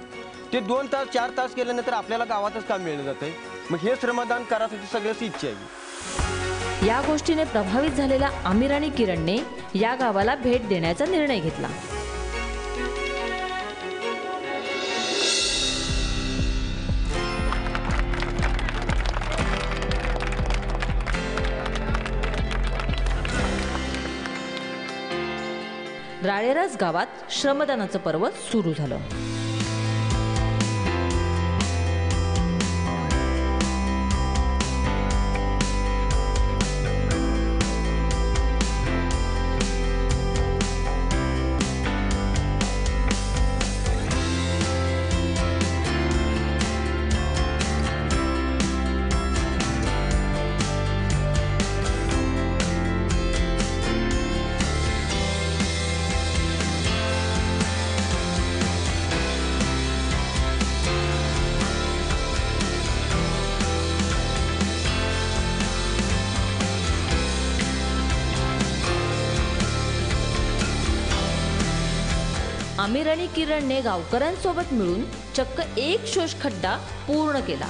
ते 2 तास 4 तास केल्यानंतर आपल्याला गावातच काम मिळलं जातंय. मग हे श्रमदान करायची सगळ्याची इच्छा आहे. या गोष्टीने प्रभावित झालेल्या आमिर आणि किरणने या गावाला भेट देण्याचा निर्णय घेतला. राळेरास गावात श्रमदानाचं पर्व सुरू झालं. आमिर आणि किरणने गावकऱ्यांसोबत मिळून चक्क 1 शोष खड्डा पूर्ण केला.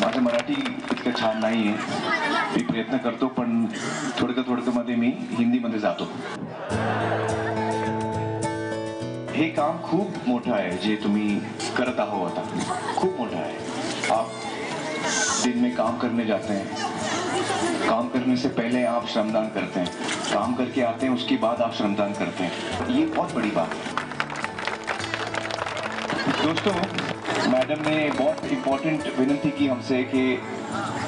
माझं मराठी इतकं छान नाहीये, मी प्रयत्न करतो, पण थोडकं मध्ये मी हिंदीमध्ये जातो. हे काम खूप मोठं आहे जे तुम्ही करत आहोत आता, खूप मोठं आहे. आप दिन में काम करने जाते हैं, काम करने से पहले आप श्रमदान करते हैं, काम करके आते हैं उसके बाद आप श्रमदान करते हैं. ये बहुत बड़ी बात है दोस्तों. मैडम ने बहुत इम्पोर्टेंट विनती की हमसे कि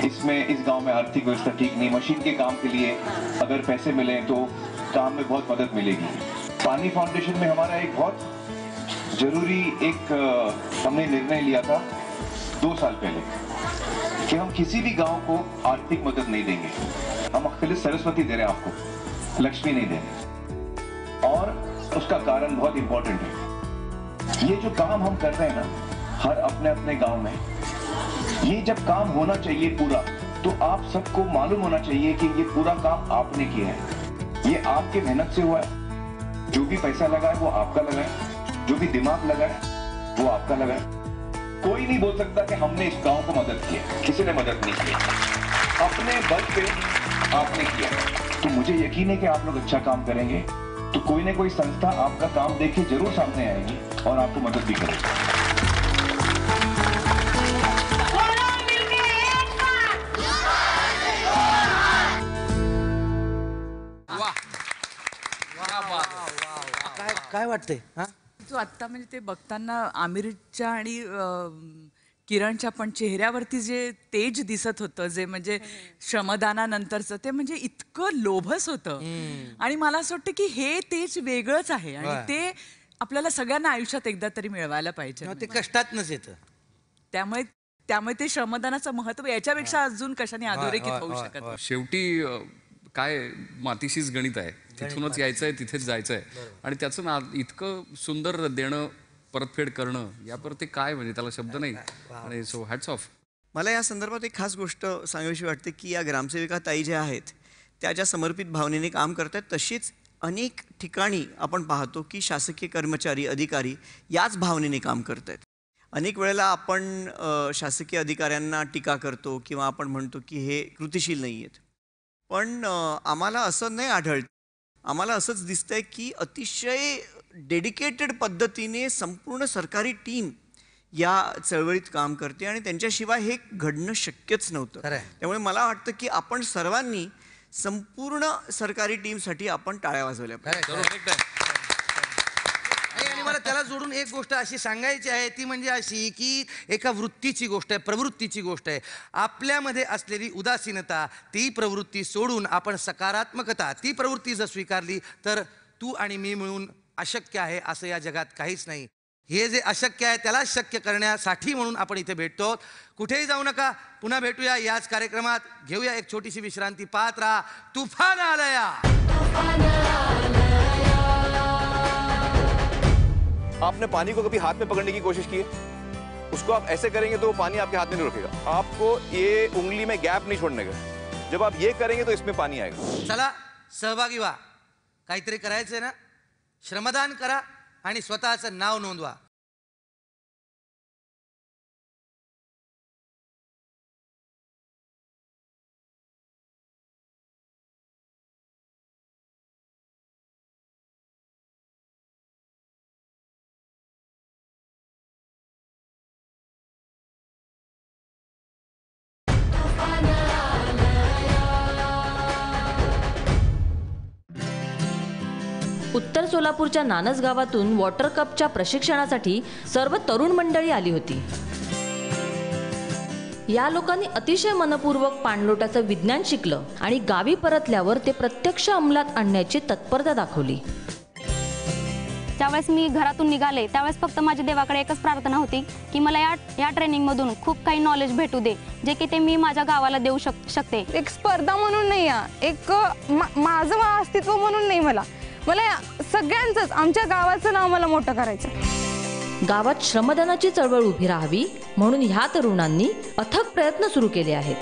इसमें इस गांव में आर्थिक व्यवस्था ठीक नहीं, मशीन के काम के लिए अगर पैसे मिले तो काम में बहुत मदद मिलेगी. पानी फाउंडेशन में हमारा एक बहुत जरूरी हमने निर्णय लिया था 2 साल पहले कि हम किसी भी गांव को आर्थिक मदद नहीं देंगे. हम अखिलेश सरस्वती दे रहे हैं आपको, लक्ष्मी नहीं दे रहे. और उसका कारण बहुत इंपॉर्टेंट है. ये जो काम हम कर रहे हैं ना हर अपने अपने गांव में, ये जब काम होना चाहिए पूरा, तो आप सबको मालूम होना चाहिए कि ये पूरा काम आपने किया है, ये आपके मेहनत से हुआ है. जो भी पैसा लगा है वो आपका लगा है, जो भी दिमाग लगा है वो आपका लगा है. कोई नहीं बोल सकता कि हमने इस गांव को मदद किया, किसी ने मदद नहीं की, अपने बल पे आपने किया. तो मुझे यकीन है कि आप लोग अच्छा काम करेंगे, तो कोई ना कोई संस्था आपका काम देख के जरूर सामने आएगी और आपको मदद भी करेगी. काय वाटतंय? हा, तो आत्ता म्हणजे ते बघताना आमिरच्या आणि किरणच्या पण चेहऱ्यावरती जे तेज दिसत होतं, जे म्हणजे श्रमदानानंतरचं, ते म्हणजे इतकं लोभस होतं. आणि मला असं वाटतं की हे तेज वेगळंच आहे आणि ते आपल्याला सगळ्यांना आयुष्यात एकदा तरी मिळवायला पाहिजे. ते कष्टातनच येतं. त्यामुळे ते श्रमदानाचं महत्व याच्यापेक्षा अजून कशाने अधोरेखित होऊ शकत नाही. शेवटी काय मातीशीच गणित आहे, तिथूनच यायचंय, तिथेच जायचंय. आणि त्याचं इतकं सुंदर देणं, परतफेड करणं, यापर ते काय म्हणजे त्याला शब्द नाही. आणि सो हॅट्स ऑफ. मला या संदर्भात एक खास गोष्ट सांगावीशी वाटते की या ग्रामसेविका ताई ज्या आहेत त्या ज्या समर्पित भावनेने काम करतात, तशीच अनेक ठिकाणी आपण पाहतो की शासकीय कर्मचारी, अधिकारी याच भावनेने काम करत आहेत. अनेक वेळेला आपण शासकीय अधिकाऱ्यांना टीका करतो किंवा आपण म्हणतो की हे कृतिशील नाही आहेत, पण आम्हाला असं नाही आढळत. आम्हाला असंच दिसतंय की अतिशय डेडिकेटेड पद्धतीने संपूर्ण सरकारी टीम या चळवळीत काम करते आणि त्यांच्याशिवाय हे घडणं शक्यच नव्हतं. त्यामुळे मला वाटतं की आपण सर्वांनी संपूर्ण सरकारी टीमसाठी आपण टाळ्या वाजवल्या पाहिजे. आणि मला त्याला जोडून एक गोष्ट अशी सांगायची आहे, ती म्हणजे अशी की एका वृत्तीची गोष्ट आहे, प्रवृत्तीची गोष्ट आहे. आपल्यामध्ये असलेली उदासीनता, ती प्रवृत्ती सोडून आपण सकारात्मकता, ती प्रवृत्ती जर स्वीकारली तर तू आणि मी मिळून अशक्य आहे असं या जगात काहीच नाही. हे जे अशक्य आहे त्याला शक्य करण्यासाठी म्हणून आपण इथे भेटतो. कुठेही जाऊ नका, पुन्हा भेटूया याच कार्यक्रमात. घेऊया एक छोटीशी विश्रांती, पाहत राहा तुफान आलया. आपने पानी को कभी हाथ में पकड़ने की कोशिश की है? उसको आप ऐसे करेंगे तो वो पानी आपके हाथ में नहीं रुकेगा. आपको ये उंगली में गैप नहीं छोड़ने का. जब आप ये करेंगे तो इसमें पानी आएगा. चला सहभागी व्हा. काहीतरी करायचंय ना, श्रमदान करा आणि स्वतःचं नाव नोंदवा. उत्तर सोलापूरच्या नानस गावातून वॉटर कपच्या प्रशिक्षणासाठी सर्व तरुण मंडळी आली होती. या लोकांनी अतिशय मनपूर्वक पाणलोटाचं विज्ञान शिकलं आणि गावी परतल्यावर ते प्रत्यक्ष अंमलात आणण्याची तत्परता दाखवली. ज्यावेळेस मी घरातून निघाले त्यावेळेस फक्त माझ्या देवाकडे एकच प्रार्थना होती की मला या ट्रेनिंगमधून खूप काही नॉलेज भेटू दे, जे की ते मी माझ्या गावाला देऊ शकते. एक स्पर्धा म्हणून नाही, एक माझं अस्तित्व म्हणून नाही, मला सगळ्यांचंच, आमच्या गावाचं नाव मला मोठं करायचं. गावात श्रमदानाची चळवळ उभी राहावी म्हणून ह्या तरुणांनी अथक प्रयत्न सुरू केले आहेत.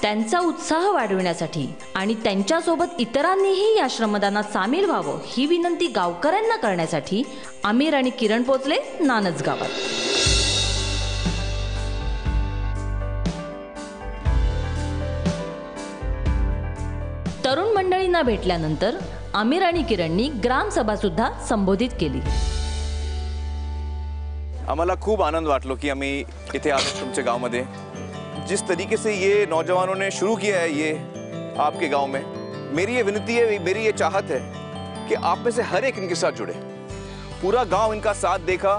त्यांचा उत्साह वाढविण्यासाठी आणि त्यांच्यासोबत इतरांनीही या श्रमदानात सामील व्हावं ही विनंती गावकऱ्यांना करण्यासाठी आमिर आणि किरण पोचले नानस गावात. तरुण मंडळींना भेटल्यानंतर आमिर आणि किरणनी ग्रामसभा सुद्धा संबोधित केली. आम्हाला खूप आनंद वाटलो की आम्ही इथे आलो तुमच्या गावामध्ये. जिस तरीके से ये नौजवानों ने शुरू किया है ये आपके गांव में, मेरी ये विनती है, मेरी ये चाहत है कि आप में से हर एक इनके साथ जुड़े. पूरा गांव इनका साथ देखा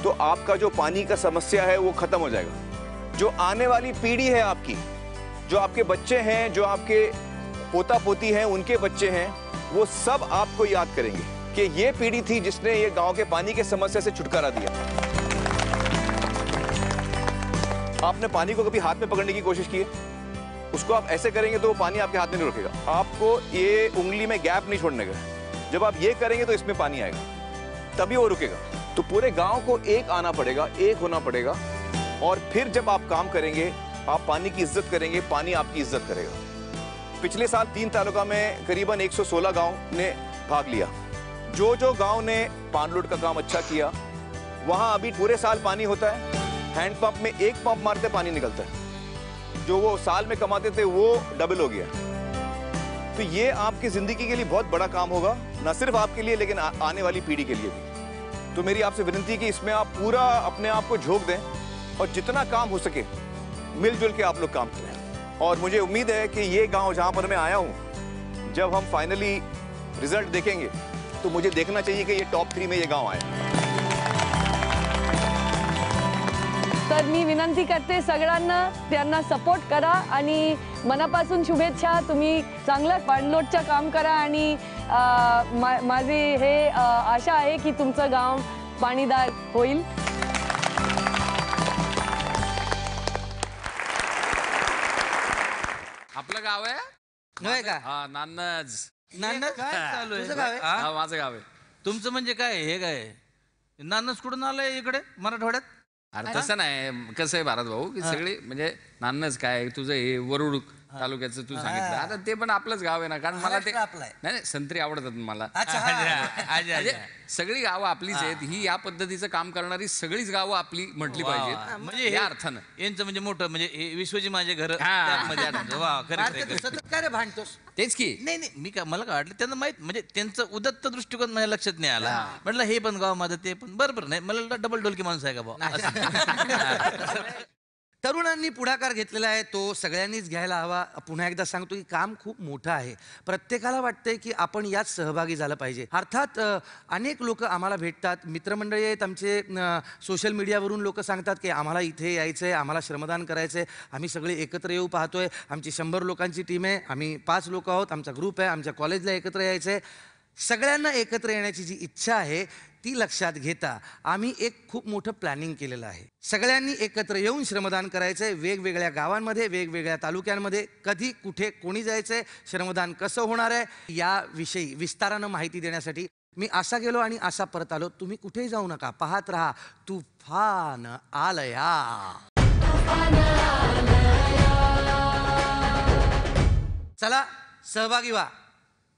तो आपका जो पानी का समस्या है वो खत्म हो जाएगा. जो आने वाली पीढ़ी है आपकी, जो आपके बच्चे हैं, जो आपके पोता पोती हैं, उनके बच्चे हैं, वो सब आपको याद करेंगे कि ये पीढ़ी थी जिसने ये गांव के पानी के समस्या से छुटकारा दिया. आपने पानी को कभी हाथ में पकड़ने की कोशिश की है? उसको आप ऐसे करेंगे तो वो पानी आपके हाथ में नहीं रुकेगा. आपको ये उंगली में गैप नहीं छोड़ने का. जब आप ये करेंगे तो इसमें पानी आएगा, तभी वो रुकेगा. तो पूरे गांव को एक आना पड़ेगा, एक होना पड़ेगा. और फिर जब आप काम करेंगे, आप पानी की इज्जत करेंगे, पानी आपकी इज्जत करेगा. पिछले साल 3 तालुका में करीबन 116 गांव ने भाग लिया. जो जो गांव ने पाणलोट का काम अच्छा किया, वहां अभी पूरे साल पानी होता है. हैंडपंप में एक पंप मारते पानी निकलता है. जो वो साल में कमाते थे वो डबल हो गया. तो ये आपकी जिंदगी के लिए बहुत बड़ा काम होगा, न सिर्फ आपके लिए लेकिन आने वाली पीढ़ी के लिए भी. तो मेरी आपसे विनती है कि इसमें आप पूरा अपने आप को झोंक दें और जितना काम हो सके मिलजुल के आप लोग काम करें. और मुझे उम्मीद है कि ये गांव जहां पर मैं आया हूं, जब हम फाइनली रिजल्ट देखेंगे तो मुझे देखना चाहिए कि ये टॉप 3 में ये गांव आए. तर मी विनंती करते सगळ्यांना त्यांना सपोर्ट करा आणि मनापासून शुभेच्छा. तुम्ही चांगलं पाणलोटचं काम करा आणि माझी हे आशा आहे की तुमचं गाव पाणीदार होईल. आपलं गाव आहे नव्हे का? हा नान्नज. नान्नज काय चालू आहे? तुझं गाव आहे? हा माझं गाव आहे. तुमचं म्हणजे काय हे काय नान्नज कुठून आलंय इकडे मराठवाड्यात? अरे तसं नाही, कसं आहे भारत भाऊ की सगळी म्हणजे नान्नज काय तुझं हे वरुड तालुक्याचं तू सांगितलं, आता ते पण आपलंच गाव आहे ना, कारण मला ते नाही संत्री आवडतात मला. म्हणजे सगळी गावं आपलीच आहेत, ही या पद्धतीचं काम करणारी सगळीच गावं आपली म्हटली पाहिजेत, म्हणजे या अर्थानं यांचं म्हणजे मोठं म्हणजे विश्वजी माझे घर काय रे भांडतोस? तेच की नाही मी काय मला काय वाटलं त्यांना माहित म्हणजे त्यांचं उदत्त दृष्टिकोन माझ्या लक्षात नाही आला. म्हटलं हे पण गाव माझं ते पण बरोबर नाही, मला डबल डोलकी माणूस आहे का भाऊ. तरुणांनी पुढाकार घेतलेला आहे तो सगळ्यांनीच घ्यायला हवा. पुन्हा एकदा सांगतो की काम खूप मोठं आहे, प्रत्येकाला वाटतंय की आपण यात सहभागी झालं पाहिजे. अर्थात अनेक लोक आम्हाला भेटतात, मित्रमंडळी आहेत आमचे, सोशल मीडियावरून लोक सांगतात की आम्हाला इथे यायचं आहे, आम्हाला श्रमदान करायचं आहे, आम्ही सगळे एकत्र येऊ पाहतोय. आमची 100 लोकांची टीम आहे, आम्ही 5 लोक आहोत, आमचा ग्रुप आहे, आमच्या कॉलेजला एकत्र यायचं आहे. सगळ्यांना एकत्र येण्याची जी इच्छा आहे ती लक्षात घेता आम्ही एक खूप मोठं प्लॅनिंग केलेलं आहे. सगळ्यांनी एकत्र येऊन श्रमदान करायचं आहे, वेगवेगळ्या गावांमध्ये, वेगवेगळ्या तालुक्यांमध्ये, कधी कुठे कोणी जायचं आहे, श्रमदान कसं होणार आहे याविषयी विस्तारानं माहिती देण्यासाठी मी असा गेलो आणि असा परत आलो. तुम्ही कुठेही जाऊ नका, पाहत राहा तुफान आलया. चला सहभागी व्हा,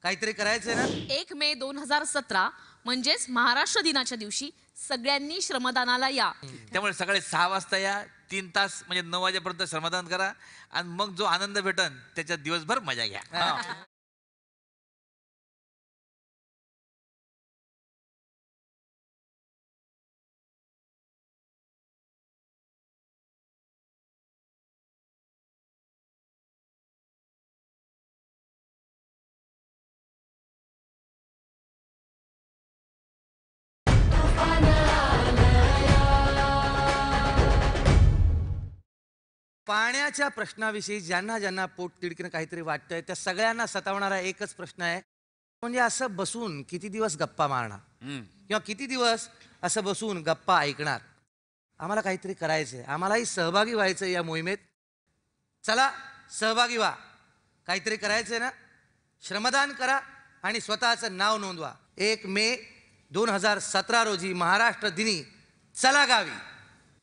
काहीतरी करायचंय ना. 1 मे 2017 म्हणजेच महाराष्ट्र दिनाच्या दिवशी सगळ्यांनी श्रमदानाला या. त्यामुळे सकाळी 6 वाजता या, 3 तास म्हणजे 9 वाजेपर्यंत श्रमदान करा आणि मग जो आनंद भेटन त्याच्यात दिवसभर मजा घ्या. पाण्याच्या प्रश्नाविषयी ज्यांना ज्यांना पोट तिडकीनं काहीतरी वाटतंय त्या सगळ्यांना सतावणारा एकच प्रश्न आहे, म्हणजे असं बसून किती दिवस गप्पा मारणार किंवा किती दिवस असं बसून गप्पा ऐकणार. आम्हाला काहीतरी करायचंय, आम्हालाही सहभागी व्हायचं या मोहिमेत. चला सहभागी व्हा, काहीतरी करायचंय ना. श्रमदान करा आणि स्वतःचं नाव नोंदवा. 1 मे 2017 रोजी महाराष्ट्र दिनी चला गावी.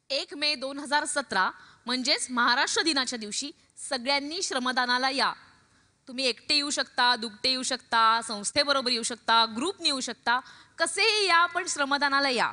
1 मे 2017 म्हणजेच महाराष्ट्र दिनाच्या दिवशी सगळ्यांनी श्रमदानाला या. तुम्ही एकटे येऊ शकता, दुकटे येऊ शकता, संस्थेबरोबर येऊ शकता, ग्रुपने येऊ शकता, कसेही या पण श्रमदानाला या.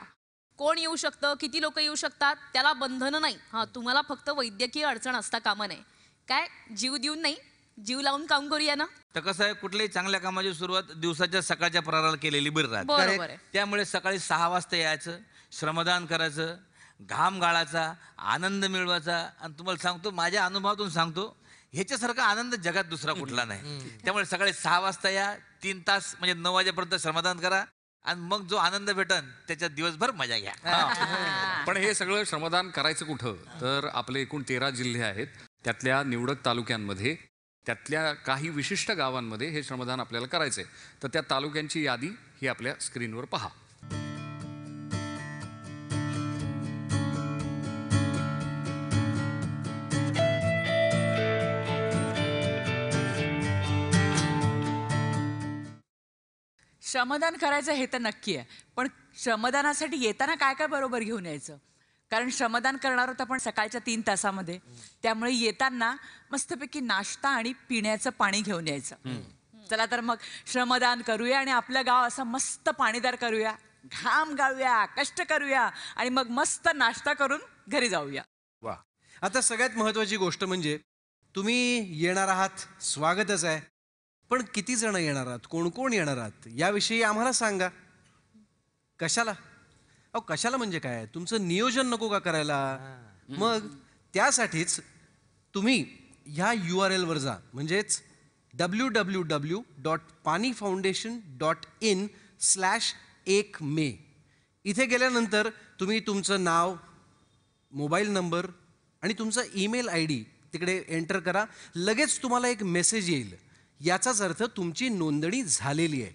कोण येऊ शकतं, किती लोक येऊ शकतात त्याला बंधन नाही. हां, तुम्हाला फक्त वैद्यकीय अडचण असता कामा नये. काय जीव देऊन नाही, जीव लावून काम करूया ना. तर कसं आहे, कुठल्याही चांगल्या कामाची सुरुवात दिवसाच्या सकाळच्या प्रहाराला केलेली बरी बरोबर राहते. आहे. त्यामुळे सकाळी 6 वाजता यायचं, श्रमदान करायचं, घाम गाळाचा, आनंद मिळवायचा. आणि तुम्हाला सांगतो, माझ्या अनुभवातून सांगतो, ह्याच्यासारखा आनंद जगात दुसरा कुठला नाही. त्यामुळे सकाळी 6 वाजता या, 3 तास म्हणजे 9 वाजेपर्यंत श्रमदान करा आणि मग जो आनंद भेटन त्याच्यात दिवसभर मजा घ्या. पण हे सगळं श्रमदान करायचं कुठं, तर आपले एकूण 13 जिल्हे आहेत, त्यातल्या निवडक तालुक्यांमध्ये, त्यातल्या काही विशिष्ट गावांमध्ये हे श्रमदान आपल्याला करायचंय. तर त्या तालुक्यांची यादी ही आपल्या स्क्रीनवर पहा. श्रमदान करायचं हे तर नक्की आहे, पण श्रमदानासाठी येताना काय काय बरोबर घेऊन यायचं? कारण श्रमदान करणार होतं आपण सकाळच्या 3 तासामध्ये, त्यामुळे येताना मस्तपैकी नाश्ता आणि पिण्याचं पाणी घेऊन यायचं. चला तर मग श्रमदान करूया आणि आपलं गाव असं मस्त पाणीदार करूया, घाम गाळूया, कष्ट करूया आणि मग मस्त नाश्ता करून घरी जाऊया. वा. आता सगळ्यात महत्वाची गोष्ट म्हणजे तुम्ही येणार आहात, स्वागतच आहे, पण किती जण येणार आहात, कोण कोण येणार आहात याविषयी आम्हाला सांगा. कशाला? अहो कशाला म्हणजे काय, तुमचं नियोजन नको का करायला? मग त्यासाठीच तुम्ही ह्या URL वर जा, म्हणजेच www.panifoundation.in 1 मे. इथे गेल्यानंतर तुम्ही तुमचं नाव, मोबाईल नंबर आणि तुमचा ईमेल ID तिकडे एंटर करा. लगेच तुम्हाला एक मेसेज येईल. याचाच अर्थ तुमची नोंदणी झालेली आहे.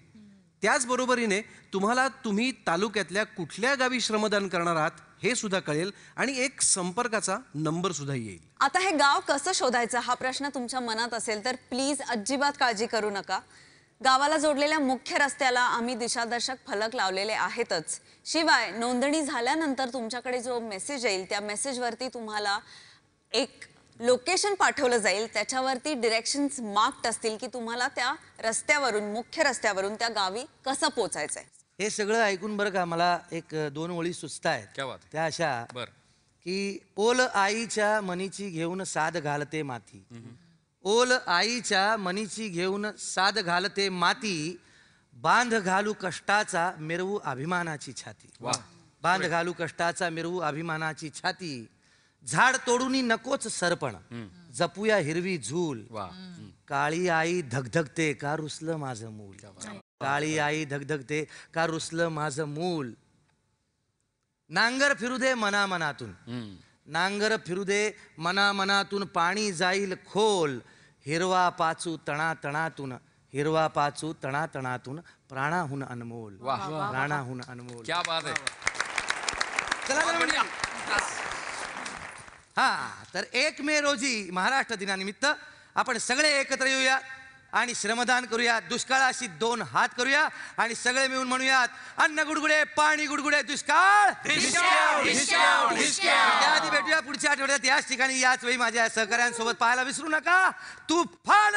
त्याचबरोबरीने तुम्हाला तुम्ही तालुक्यातल्या कुठल्या गावी श्रमदान करणार आहात हे सुद्धा कळेल आणि एक संपर्काचा नंबर सुद्धा येईल. आता हे गाव कसं शोधायचं हा प्रश्न तुमच्या मनात असेल तर प्लीज अजिबात काळजी करू नका. गावाला जोडलेल्या मुख्य रस्त्याला आम्ही दिशादर्शक फलक लावलेले आहेतच. शिवाय नोंदणी झाल्यानंतर तुमच्याकडे जो मेसेज येईल त्या मेसेजवरती तुम्हाला एक लोकेशन पाठवलं जाईल. त्याच्यावरती डिरेक्शन्स मार्क्ड असतील की तुम्हाला त्या रस्त्यावरून, मुख्य रस्त्यावरून त्या गावी कसं पोचायचंय. हे सगळं ऐकून बरं का मला एक 2 ओळी सुचतायत. त्या अशा की ओल आईच्या मनीची घेऊन साद घालते माती, ओल आईच्या मनीची घेऊन साद घालते माती, बांध घालू कष्टाचा मिरवू अभिमानाची छाती. बांध घालू कष्टाचा मिरवू अभिमानाची छाती, झाड तोडूनी नकोच सरपण, जपूया हिरवी झूल, काळी आई धगधगते का रुसलं माझं मूल, काळी आई धगधगते का रुसलं माझं मूल. नांगर फिरू दे मना मनातून, नांगर फिरू दे मना मनातून, पाणी जाईल खोल, हिरवा पाचू तणा तणातून, हिरवा पाचू तणा तणातून, प्राणाहून अनमोल, प्राणाहून अनमोल. क्या बात आहे. चला म्हणूया. हा तर 1 मे रोजी महाराष्ट्र दिनानिमित्त आपण सगळे एकत्र येऊया आणि श्रमदान करूया. दुष्काळाशी 2 हात करूया आणि सगळे मिळून म्हणूयात, अन्न गुडगुडे पाणी गुडगुडे दुष्काळ. त्याआधी भेटूया पुढच्या आठवड्यात याच ठिकाणी याच वेळी माझ्या सहकाऱ्यांसोबत. पाहायला विसरू नका तुफान.